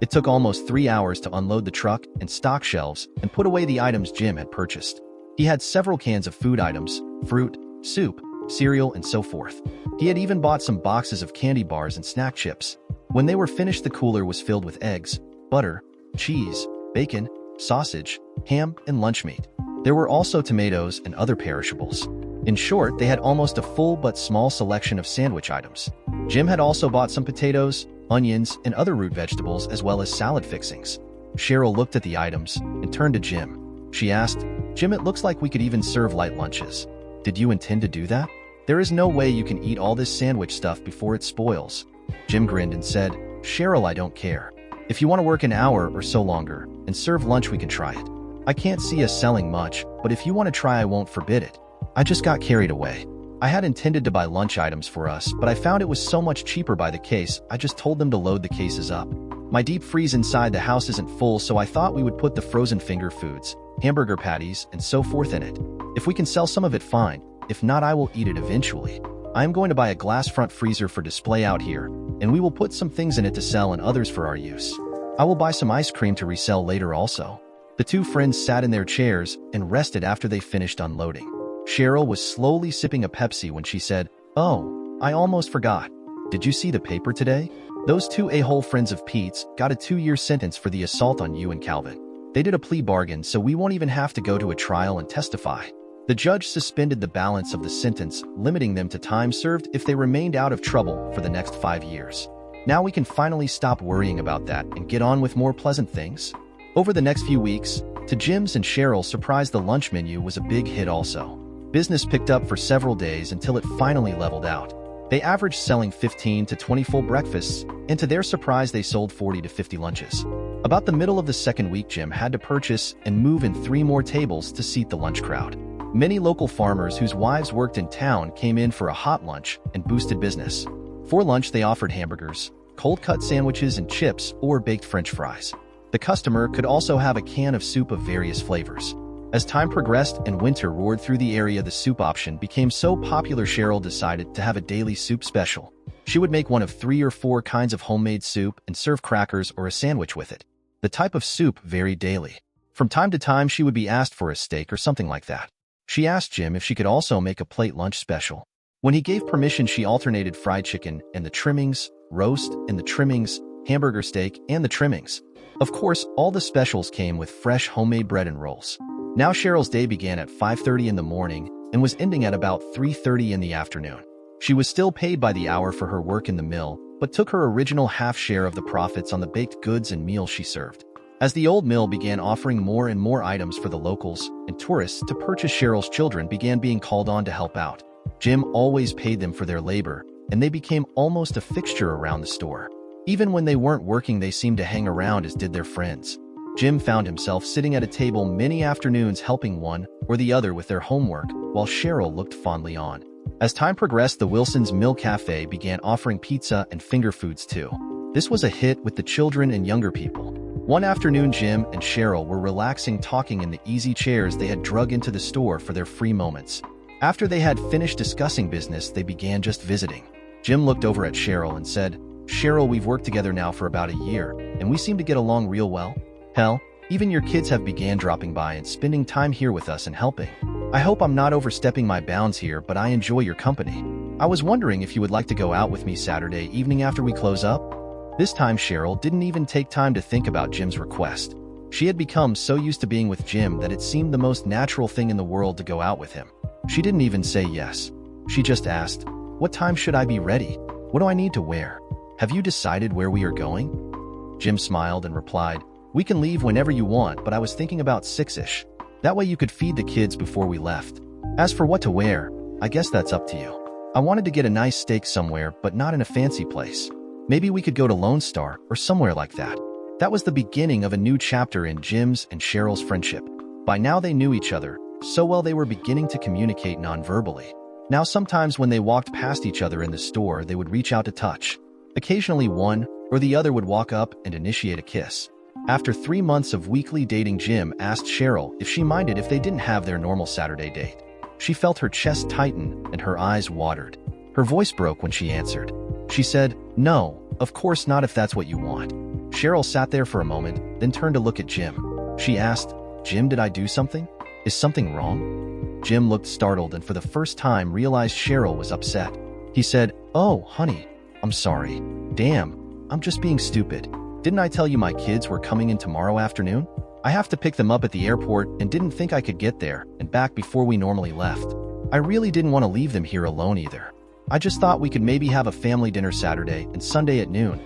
S1: It took almost 3 hours to unload the truck and stock shelves and put away the items Jim had purchased. He had several cans of food items, fruit, soup, cereal, and so forth. He had even bought some boxes of candy bars and snack chips. When they were finished, the cooler was filled with eggs, butter, cheese, bacon, sausage, ham, and lunch meat. There were also tomatoes and other perishables. In short, they had almost a full but small selection of sandwich items. Jim had also bought some potatoes, onions, and other root vegetables, as well as salad fixings. Cheryl looked at the items and turned to Jim. She asked, "Jim, it looks like we could even serve light lunches. Did you intend to do that? There is no way you can eat all this sandwich stuff before it spoils." Jim grinned and said, "Cheryl, I don't care. If you want to work an hour or so longer and serve lunch, we can try it. I can't see us selling much, but if you want to try, I won't forbid it. I just got carried away. I had intended to buy lunch items for us, but I found it was so much cheaper by the case, I just told them to load the cases up. My deep freeze inside the house isn't full, so I thought we would put the frozen finger foods, hamburger patties, and so forth in it. If we can sell some of it, fine. If not, I will eat it eventually. I am going to buy a glass front freezer for display out here, and we will put some things in it to sell and others for our use. I will buy some ice cream to resell later also." The two friends sat in their chairs and rested after they finished unloading. Cheryl was slowly sipping a Pepsi when she said, "Oh, I almost forgot. Did you see the paper today? Those two a-hole friends of Pete's got a 2-year sentence for the assault on you and Calvin. They did a plea bargain, so we won't even have to go to a trial and testify. The judge suspended the balance of the sentence, limiting them to time served if they remained out of trouble for the next 5 years. Now we can finally stop worrying about that and get on with more pleasant things." Over the next few weeks, to Jim's and Cheryl's surprise, the lunch menu was a big hit also. Business picked up for several days until it finally leveled out. They averaged selling 15 to 20 full breakfasts, and to their surprise, they sold 40 to 50 lunches. About the middle of the second week, Jim had to purchase and move in 3 more tables to seat the lunch crowd. Many local farmers whose wives worked in town came in for a hot lunch and boosted business. For lunch, they offered hamburgers, cold-cut sandwiches, and chips or baked French fries. The customer could also have a can of soup of various flavors. As time progressed and winter roared through the area, the soup option became so popular, Cheryl decided to have a daily soup special. She would make one of 3 or 4 kinds of homemade soup and serve crackers or a sandwich with it. The type of soup varied daily. From time to time, she would be asked for a steak or something like that. She asked Jim if she could also make a plate lunch special. When he gave permission, she alternated fried chicken and the trimmings, roast and the trimmings, hamburger steak and the trimmings. Of course, all the specials came with fresh homemade bread and rolls. Now Cheryl's day began at 5:30 in the morning and was ending at about 3:30 in the afternoon. She was still paid by the hour for her work in the mill, but took her original half share of the profits on the baked goods and meals she served. As the old mill began offering more and more items for the locals and tourists to purchase, Cheryl's children began being called on to help out. Jim always paid them for their labor, and they became almost a fixture around the store. Even when they weren't working, they seemed to hang around, as did their friends. Jim found himself sitting at a table many afternoons helping one or the other with their homework, while Cheryl looked fondly on. As time progressed, the Wilson's Mill Cafe began offering pizza and finger foods too. This was a hit with the children and younger people. One afternoon, Jim and Cheryl were relaxing, talking in the easy chairs they had drug into the store for their free moments. After they had finished discussing business, they began just visiting. Jim looked over at Cheryl and said, "Cheryl, we've worked together now for about a year, and we seem to get along real well. Hell, even your kids have began dropping by and spending time here with us and helping. I hope I'm not overstepping my bounds here, but I enjoy your company. I was wondering if you would like to go out with me Saturday evening after we close up?" This time, Cheryl didn't even take time to think about Jim's request. She had become so used to being with Jim that it seemed the most natural thing in the world to go out with him. She didn't even say yes. She just asked, "What time should I be ready? What do I need to wear? Have you decided where we are going?" Jim smiled and replied, "We can leave whenever you want, but I was thinking about 6-ish. That way you could feed the kids before we left. As for what to wear, I guess that's up to you. I wanted to get a nice steak somewhere, but not in a fancy place. Maybe we could go to Lone Star or somewhere like that." That was the beginning of a new chapter in Jim's and Cheryl's friendship. By now they knew each other so well they were beginning to communicate non-verbally. Now sometimes when they walked past each other in the store, they would reach out to touch. Occasionally 1 or the other would walk up and initiate a kiss. After 3 months of weekly dating, Jim asked Cheryl if she minded if they didn't have their normal Saturday date. She felt her chest tighten and her eyes watered. Her voice broke when she answered. She said, "No, of course not if that's what you want." Cheryl sat there for a moment, then turned to look at Jim. She asked, "Jim, did I do something? Is something wrong?" Jim looked startled and for the first time realized Cheryl was upset. He said, "Oh, honey, I'm sorry. Damn, I'm just being stupid. Didn't I tell you my kids were coming in tomorrow afternoon? I have to pick them up at the airport and didn't think I could get there and back before we normally left. I really didn't want to leave them here alone either. I just thought we could maybe have a family dinner Saturday and Sunday at noon.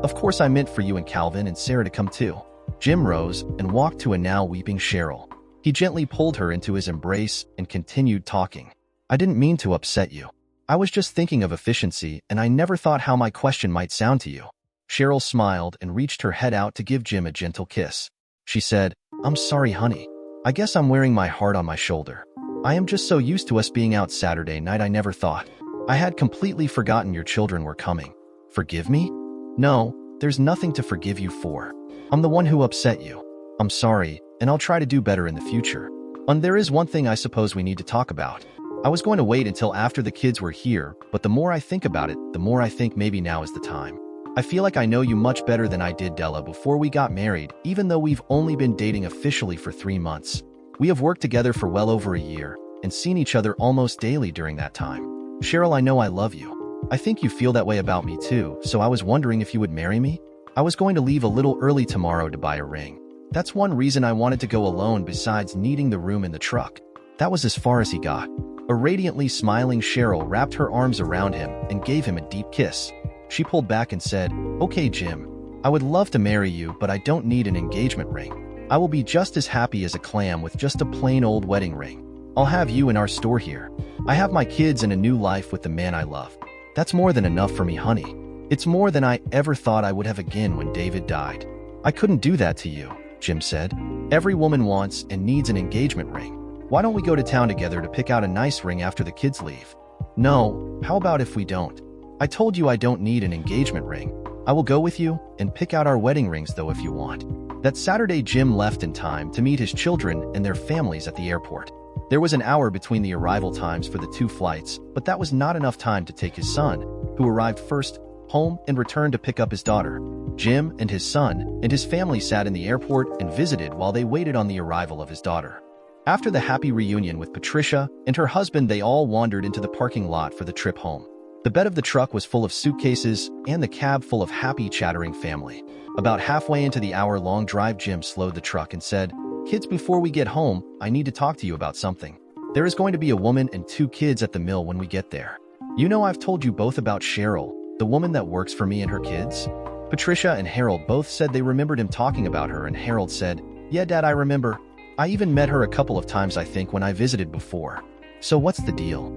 S1: Of course I meant for you and Calvin and Sarah to come too." Jim rose and walked to a now weeping Cheryl. He gently pulled her into his embrace and continued talking. "I didn't mean to upset you. I was just thinking of efficiency and I never thought how my question might sound to you." Cheryl smiled and reached her head out to give Jim a gentle kiss. She said, "I'm sorry, honey. I guess I'm wearing my heart on my shoulder. I am just so used to us being out Saturday night I never thought. I had completely forgotten your children were coming. Forgive me?" "No, there's nothing to forgive you for. I'm the one who upset you. I'm sorry, and I'll try to do better in the future. And there is one thing I suppose we need to talk about. I was going to wait until after the kids were here, but the more I think about it, the more I think maybe now is the time. I feel like I know you much better than I did Della before we got married, even though we've only been dating officially for 3 months. We have worked together for well over a year and seen each other almost daily during that time. Cheryl, I know I love you. I think you feel that way about me too, so I was wondering if you would marry me? I was going to leave a little early tomorrow to buy a ring. That's one reason I wanted to go alone besides needing the room in the truck." That was as far as he got. A radiantly smiling Cheryl wrapped her arms around him and gave him a deep kiss. She pulled back and said, "Okay, Jim, I would love to marry you, but I don't need an engagement ring. I will be just as happy as a clam with just a plain old wedding ring. I'll have you in our store here. I have my kids and a new life with the man I love. That's more than enough for me, honey. It's more than I ever thought I would have again when David died." "I couldn't do that to you," Jim said. "Every woman wants and needs an engagement ring. Why don't we go to town together to pick out a nice ring after the kids leave?" "No, how about if we don't? I told you I don't need an engagement ring. I will go with you and pick out our wedding rings though if you want." That Saturday, Jim left in time to meet his children and their families at the airport. There was an hour between the arrival times for the 2 flights, but that was not enough time to take his son, who arrived first, home and returned to pick up his daughter. Jim and his son and his family sat in the airport and visited while they waited on the arrival of his daughter. After the happy reunion with Patricia and her husband, they all wandered into the parking lot for the trip home. The bed of the truck was full of suitcases and the cab full of happy, chattering family. About halfway into the hour-long drive, Jim slowed the truck and said, "Kids, before we get home, I need to talk to you about something. There is going to be a woman and 2 kids at the mill when we get there. You know I've told you both about Cheryl, the woman that works for me and her kids?" Patricia and Harold both said they remembered him talking about her, and Harold said, "Yeah, Dad, I remember. I even met her a couple of times I think when I visited before. So what's the deal?"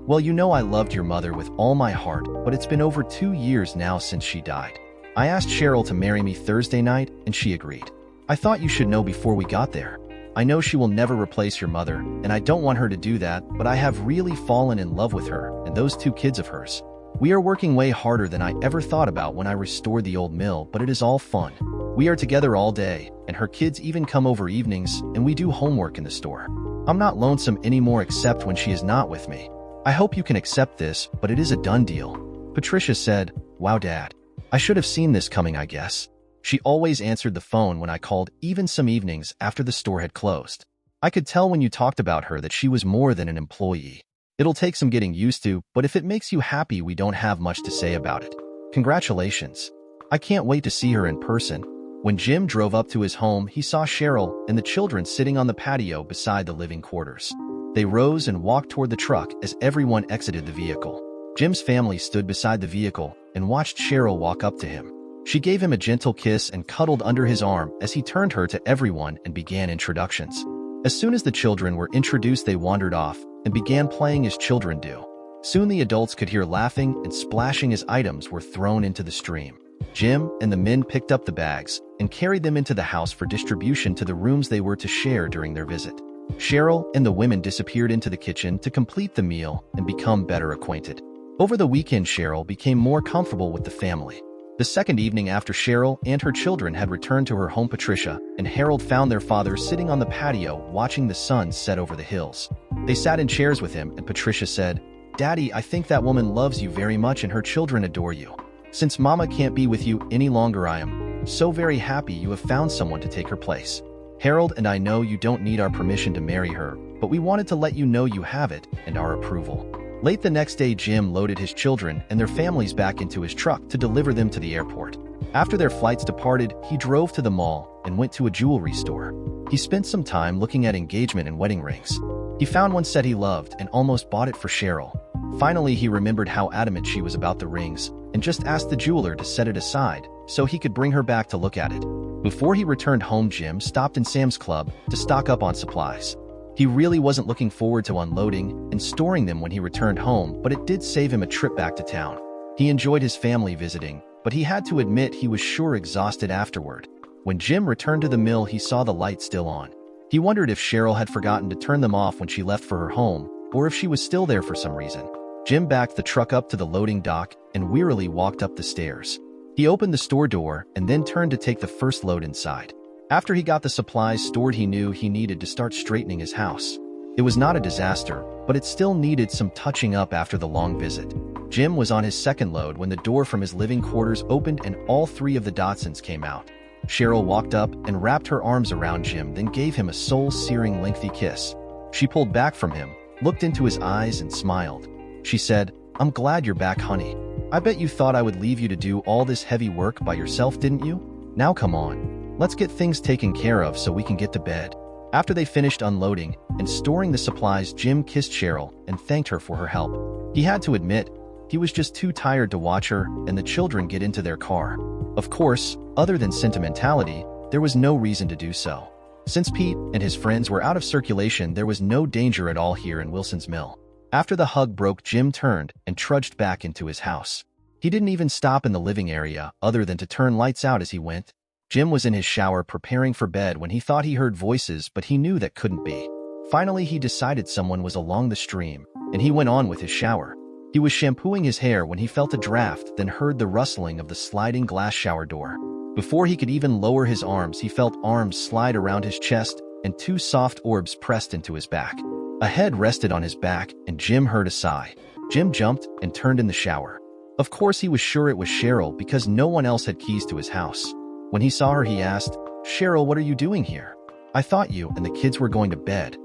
S1: "Well, you know I loved your mother with all my heart, but it's been over 2 years now since she died. I asked Cheryl to marry me Thursday night, and she agreed. I thought you should know before we got there. I know she will never replace your mother, and I don't want her to do that, but I have really fallen in love with her and those 2 kids of hers. We are working way harder than I ever thought about when I restored the old mill, but it is all fun. We are together all day, and her kids even come over evenings, and we do homework in the store. I'm not lonesome anymore except when she is not with me. I hope you can accept this, but it is a done deal." Patricia said, "Wow, Dad. I should have seen this coming, I guess." She always answered the phone when I called, even some evenings after the store had closed. "I could tell when you talked about her that she was more than an employee. It'll take some getting used to, but if it makes you happy, we don't have much to say about it. Congratulations. I can't wait to see her in person." When Jim drove up to his home, he saw Cheryl and the children sitting on the patio beside the living quarters. They rose and walked toward the truck as everyone exited the vehicle. Jim's family stood beside the vehicle and watched Cheryl walk up to him. She gave him a gentle kiss and cuddled under his arm as he turned her to everyone and began introductions. As soon as the children were introduced, they wandered off and began playing as children do. Soon the adults could hear laughing and splashing as items were thrown into the stream. Jim and the men picked up the bags and carried them into the house for distribution to the rooms they were to share during their visit. Cheryl and the women disappeared into the kitchen to complete the meal and become better acquainted. Over the weekend, Cheryl became more comfortable with the family. The second evening after Cheryl and her children had returned to her home, Patricia and Harold found their father sitting on the patio watching the sun set over the hills. They sat in chairs with him and Patricia said, "Daddy, I think that woman loves you very much and her children adore you. Since Mama can't be with you any longer, I am so very happy you have found someone to take her place. Harold and I know you don't need our permission to marry her, but we wanted to let you know you have it and our approval." Late the next day, Jim loaded his children and their families back into his truck to deliver them to the airport. After their flights departed, he drove to the mall and went to a jewelry store. He spent some time looking at engagement and wedding rings. He found one set he loved and almost bought it for Cheryl. Finally, he remembered how adamant she was about the rings and just asked the jeweler to set it aside so he could bring her back to look at it. Before he returned home, Jim stopped in Sam's Club to stock up on supplies. He really wasn't looking forward to unloading and storing them when he returned home, but it did save him a trip back to town. He enjoyed his family visiting, but he had to admit he was sure exhausted afterward. When Jim returned to the mill, he saw the light still on. He wondered if Cheryl had forgotten to turn them off when she left for her home, or if she was still there for some reason. Jim backed the truck up to the loading dock and wearily walked up the stairs. He opened the store door and then turned to take the first load inside. After he got the supplies stored, he knew he needed to start straightening his house. It was not a disaster, but it still needed some touching up after the long visit. Jim was on his second load when the door from his living quarters opened and all three of the Dotsons came out. Cheryl walked up and wrapped her arms around Jim, then gave him a soul-searing lengthy kiss. She pulled back from him, looked into his eyes and smiled. She said, "I'm glad you're back, honey. I bet you thought I would leave you to do all this heavy work by yourself, didn't you? Now come on. Let's get things taken care of so we can get to bed." After they finished unloading and storing the supplies, Jim kissed Cheryl and thanked her for her help. He had to admit, he was just too tired to watch her and the children get into their car. Of course, other than sentimentality, there was no reason to do so. Since Pete and his friends were out of circulation, there was no danger at all here in Wilson's Mill. After the hug broke, Jim turned and trudged back into his house. He didn't even stop in the living area other than to turn lights out as he went. Jim was in his shower preparing for bed when he thought he heard voices, but he knew that couldn't be. Finally, he decided someone was along the stream, and he went on with his shower. He was shampooing his hair when he felt a draft, then heard the rustling of the sliding glass shower door. Before he could even lower his arms, he felt arms slide around his chest and two soft orbs pressed into his back. A head rested on his back, and Jim heard a sigh. Jim jumped and turned in the shower. Of course, he was sure it was Cheryl because no one else had keys to his house. When he saw her, he asked, "Cheryl, what are you doing here? I thought you and the kids were going to bed."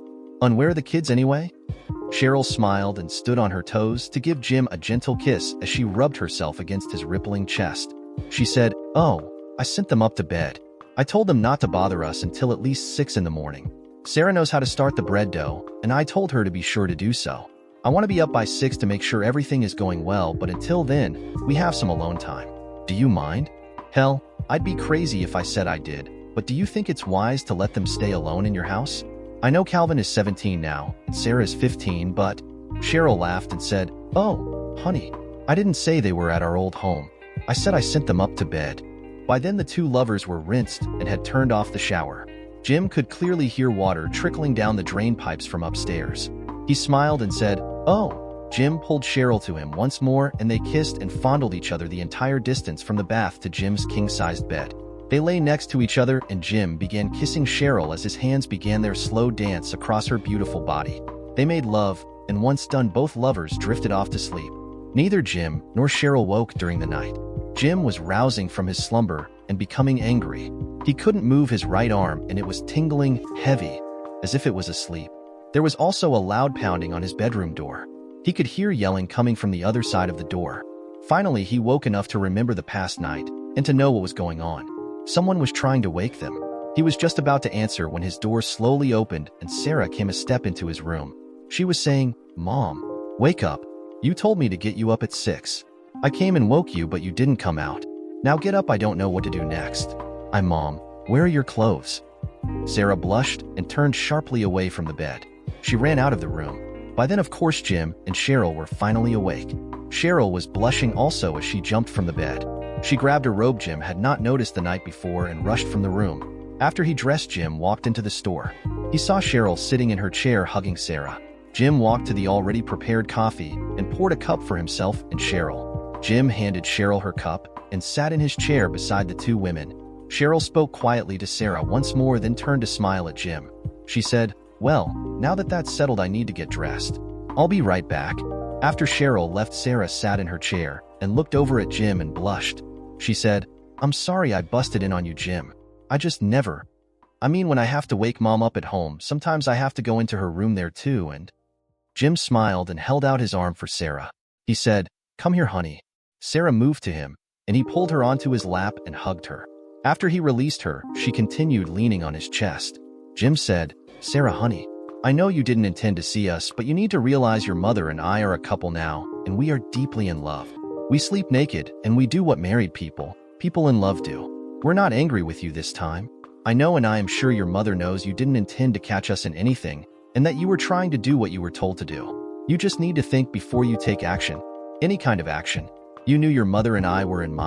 S1: "And where are the kids anyway?" Cheryl smiled and stood on her toes to give Jim a gentle kiss as she rubbed herself against his rippling chest. She said, "Oh, I sent them up to bed. I told them not to bother us until at least 6 in the morning. Sarah knows how to start the bread dough, and I told her to be sure to do so. I want to be up by 6 to make sure everything is going well, but until then, we have some alone time. Do you mind?" "Hell, I'd be crazy if I said I did, but do you think it's wise to let them stay alone in your house? I know Calvin is 17 now, and Sarah is 15, but..." Cheryl laughed and said, "Oh, honey, I didn't say they were at our old home. I said I sent them up to bed." By then, the two lovers were rinsed and had turned off the shower. Jim could clearly hear water trickling down the drain pipes from upstairs. He smiled and said, "Oh." Jim pulled Cheryl to him once more, and they kissed and fondled each other the entire distance from the bath to Jim's king-sized bed. They lay next to each other, and Jim began kissing Cheryl as his hands began their slow dance across her beautiful body. They made love, and once done, both lovers drifted off to sleep. Neither Jim nor Cheryl woke during the night. Jim was rousing from his slumber and becoming angry. He couldn't move his right arm, and it was tingling heavy, as if it was asleep. There was also a loud pounding on his bedroom door. He could hear yelling coming from the other side of the door. Finally, he woke enough to remember the past night and to know what was going on. Someone was trying to wake them. He was just about to answer when his door slowly opened and Sarah came a step into his room. She was saying, "Mom, wake up. You told me to get you up at 6. I came and woke you, but you didn't come out. Now get up, I don't know what to do next." Mom, where are your clothes?" Sarah blushed and turned sharply away from the bed. She ran out of the room. By then, of course, Jim and Cheryl were finally awake. Cheryl was blushing also as she jumped from the bed. She grabbed a robe Jim had not noticed the night before and rushed from the room. After he dressed, Jim walked into the store. He saw Cheryl sitting in her chair hugging Sarah. Jim walked to the already prepared coffee and poured a cup for himself and Cheryl. Jim handed Cheryl her cup and sat in his chair beside the two women. Cheryl spoke quietly to Sarah once more, then turned to smile at Jim. She said, "Well, now that that's settled, I need to get dressed. I'll be right back." After Cheryl left, Sarah sat in her chair and looked over at Jim and blushed. She said, "I'm sorry I busted in on you, Jim. I just never. I mean, when I have to wake Mom up at home, sometimes I have to go into her room there too, and..." Jim smiled and held out his arm for Sarah. He said, "Come here, honey." Sarah moved to him, and he pulled her onto his lap and hugged her. After he released her, she continued leaning on his chest. Jim said, "Sarah, honey, I know you didn't intend to see us, but you need to realize your mother and I are a couple now, and we are deeply in love. We sleep naked, and we do what married people in love do. We're not angry with you this time. I know, and I am sure your mother knows, you didn't intend to catch us in anything, and that you were trying to do what you were told to do. You just need to think before you take action, any kind of action. You knew your mother and I were in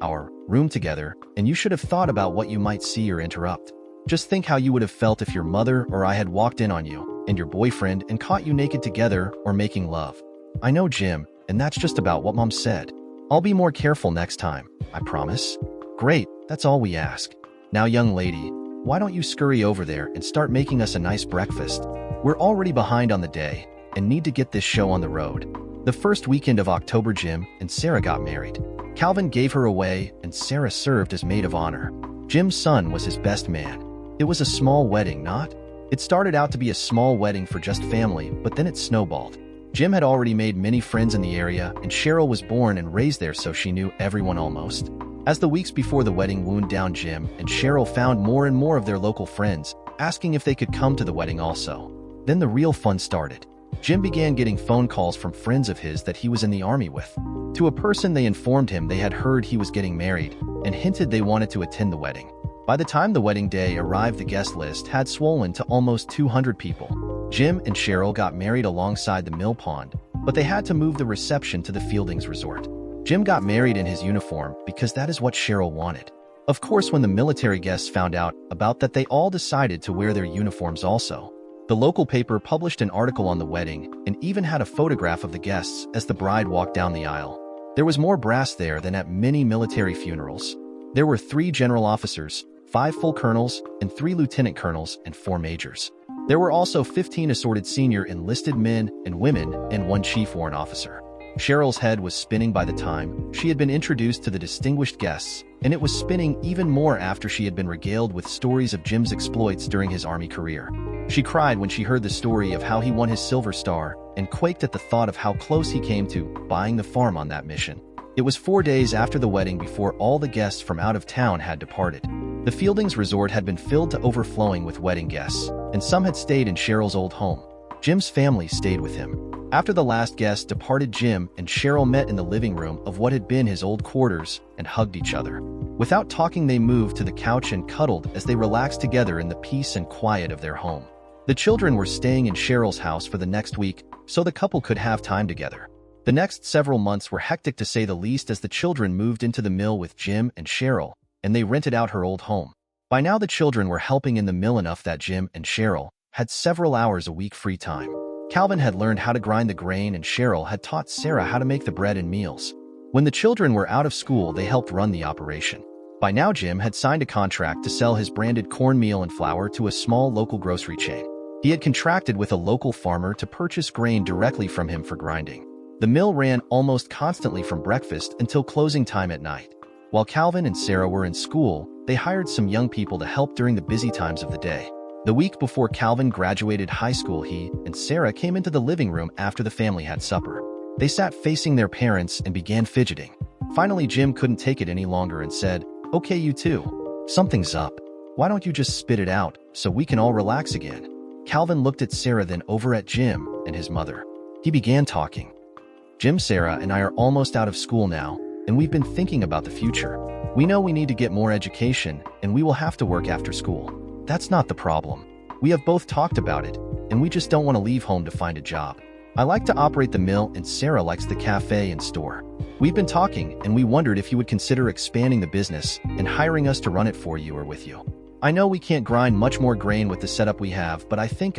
S1: our room together, and you should have thought about what you might see or interrupt. Just think how you would have felt if your mother or I had walked in on you and your boyfriend and caught you naked together or making love. I know, Jim, and that's just about what Mom said. I'll be more careful next time, I promise." "Great, that's all we ask. Now, young lady, why don't you scurry over there and start making us a nice breakfast? We're already behind on the day and need to get this show on the road." The first weekend of October, Jim and Sarah got married. Calvin gave her away, and Sarah served as maid of honor. Jim's son was his best man. It was a small wedding, not? It started out to be a small wedding for just family, but then it snowballed. Jim had already made many friends in the area, and Cheryl was born and raised there, so she knew everyone almost. As the weeks before the wedding wound down, Jim and Cheryl found more and more of their local friends, asking if they could come to the wedding also. Then the real fun started. Jim began getting phone calls from friends of his that he was in the army with. To a person, they informed him they had heard he was getting married and hinted they wanted to attend the wedding. By the time the wedding day arrived, the guest list had swollen to almost 200 people. Jim and Cheryl got married alongside the mill pond, but they had to move the reception to the Fieldings Resort. Jim got married in his uniform because that is what Cheryl wanted. Of course, when the military guests found out about that, they all decided to wear their uniforms also. The local paper published an article on the wedding and even had a photograph of the guests as the bride walked down the aisle. There was more brass there than at many military funerals. There were 3 general officers, 5 full colonels, and 3 lieutenant colonels, and 4 majors. There were also 15 assorted senior enlisted men and women and 1 chief warrant officer. Cheryl's head was spinning by the time she had been introduced to the distinguished guests, and it was spinning even more after she had been regaled with stories of Jim's exploits during his Army career. She cried when she heard the story of how he won his Silver Star and quaked at the thought of how close he came to buying the farm on that mission. It was 4 days after the wedding before all the guests from out of town had departed. The Fieldings Resort had been filled to overflowing with wedding guests, and some had stayed in Cheryl's old home. Jim's family stayed with him. After the last guest departed, Jim and Cheryl met in the living room of what had been his old quarters and hugged each other. Without talking, they moved to the couch and cuddled as they relaxed together in the peace and quiet of their home. The children were staying in Cheryl's house for the next week, so the couple could have time together. The next several months were hectic to say the least as the children moved into the mill with Jim and Cheryl, and they rented out her old home. By now the children were helping in the mill enough that Jim and Cheryl had several hours a week free time. Calvin had learned how to grind the grain, and Cheryl had taught Sarah how to make the bread and meals. When the children were out of school, they helped run the operation. By now Jim had signed a contract to sell his branded cornmeal and flour to a small local grocery chain. He had contracted with a local farmer to purchase grain directly from him for grinding. The mill ran almost constantly from breakfast until closing time at night. While Calvin and Sarah were in school, they hired some young people to help during the busy times of the day. The week before Calvin graduated high school, he and Sarah came into the living room after the family had supper. They sat facing their parents and began fidgeting. Finally, Jim couldn't take it any longer and said, "Okay, you two. Something's up. Why don't you just spit it out so we can all relax again?" Calvin looked at Sarah, then over at Jim and his mother. He began talking. "Jim, Sarah and I are almost out of school now, and we've been thinking about the future. We know we need to get more education, and we will have to work after school. That's not the problem. We have both talked about it, and we just don't want to leave home to find a job. I like to operate the mill, and Sarah likes the cafe and store. We've been talking, and we wondered if you would consider expanding the business and hiring us to run it for you or with you. I know we can't grind much more grain with the setup we have, but I think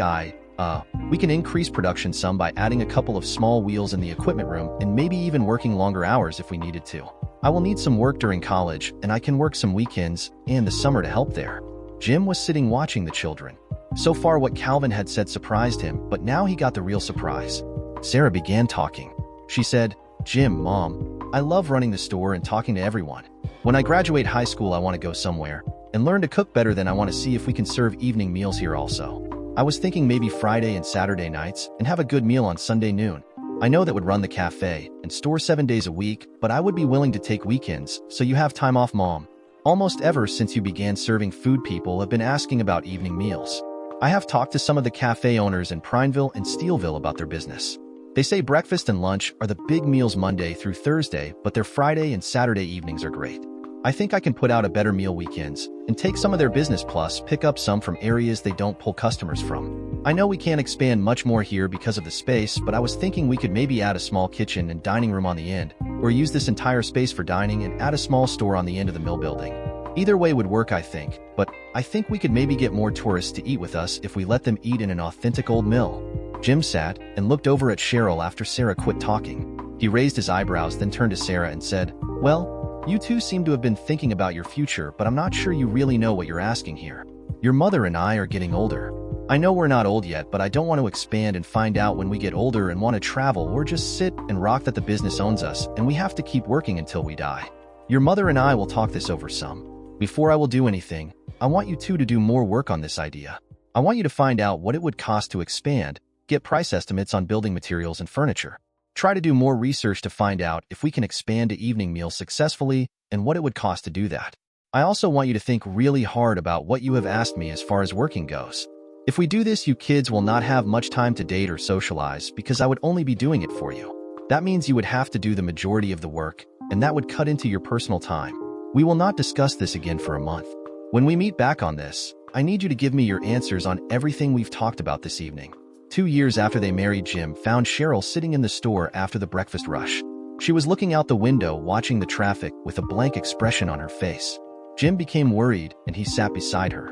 S1: we can increase production some by adding a couple of small wheels in the equipment room and maybe even working longer hours if we needed to. I will need some work during college, and I can work some weekends and the summer to help there. Jim was sitting watching the children. So far what Calvin had said surprised him, but now he got the real surprise. Sarah began talking. She said, "Jim, Mom, I love running the store and talking to everyone. When I graduate high school, I want to go somewhere and learn to cook better. Then I want to see if we can serve evening meals here also. I was thinking maybe Friday and Saturday nights and have a good meal on Sunday noon. I know that would run the cafe and store 7 days a week, but I would be willing to take weekends, so you have time off, Mom. Almost ever since you began serving food, people have been asking about evening meals. I have talked to some of the cafe owners in Prineville and Steelville about their business. They say breakfast and lunch are the big meals Monday through Thursday, but their Friday and Saturday evenings are great. I think I can put out a better meal weekends and take some of their business plus pick up some from areas they don't pull customers from. I know we can't expand much more here because of the space, but I was thinking we could maybe add a small kitchen and dining room on the end, or use this entire space for dining and add a small store on the end of the mill building. Either way would work, I think, but I think we could maybe get more tourists to eat with us if we let them eat in an authentic old mill." Jim sat and looked over at Cheryl after Sarah quit talking. He raised his eyebrows, then turned to Sarah and said, "Well, you two seem to have been thinking about your future, but I'm not sure you really know what you're asking here. Your mother and I are getting older. I know we're not old yet, but I don't want to expand and find out when we get older and want to travel or just sit and rock that the business owns us and we have to keep working until we die. Your mother and I will talk this over some. Before I will do anything, I want you two to do more work on this idea. I want you to find out what it would cost to expand, get price estimates on building materials and furniture. Try to do more research to find out if we can expand to evening meals successfully and what it would cost to do that. I also want you to think really hard about what you have asked me as far as working goes. If we do this, you kids will not have much time to date or socialize because I would only be doing it for you. That means you would have to do the majority of the work, and that would cut into your personal time. We will not discuss this again for a month. When we meet back on this, I need you to give me your answers on everything we've talked about this evening." 2 years after they married, Jim found Cheryl sitting in the store after the breakfast rush. She was looking out the window, watching the traffic with a blank expression on her face. Jim became worried, and he sat beside her.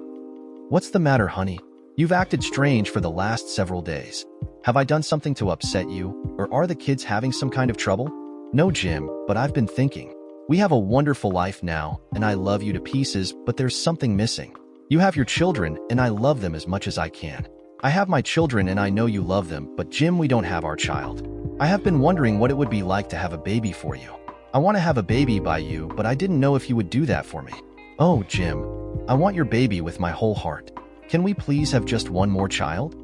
S1: "What's the matter, honey? You've acted strange for the last several days. Have I done something to upset you, or are the kids having some kind of trouble?" "No, Jim, but I've been thinking. We have a wonderful life now, and I love you to pieces, but there's something missing. You have your children, and I love them as much as I can. I have my children, and I know you love them, but Jim, we don't have our child. I have been wondering what it would be like to have a baby for you. I want to have a baby by you, but I didn't know if you would do that for me." "Oh, Jim, I want your baby with my whole heart. Can we please have just one more child?"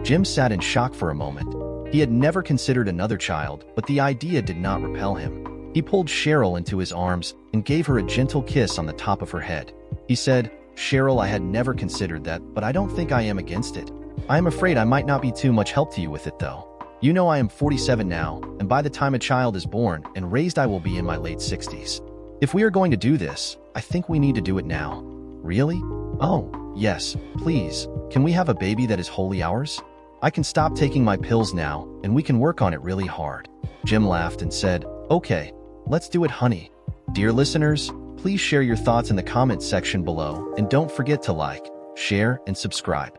S1: Jim sat in shock for a moment. He had never considered another child, but the idea did not repel him. He pulled Cheryl into his arms and gave her a gentle kiss on the top of her head. He said, "Cheryl, I had never considered that, but I don't think I am against it. I am afraid I might not be too much help to you with it, though. You know I am 47 now, and by the time a child is born and raised, I will be in my late 60s. If we are going to do this, I think we need to do it now." "Really? Oh, yes, please. Can we have a baby that is wholly ours? I can stop taking my pills now, and we can work on it really hard." Jim laughed and said, "Okay, let's do it, honey." Dear listeners, please share your thoughts in the comments section below, and don't forget to like, share, and subscribe.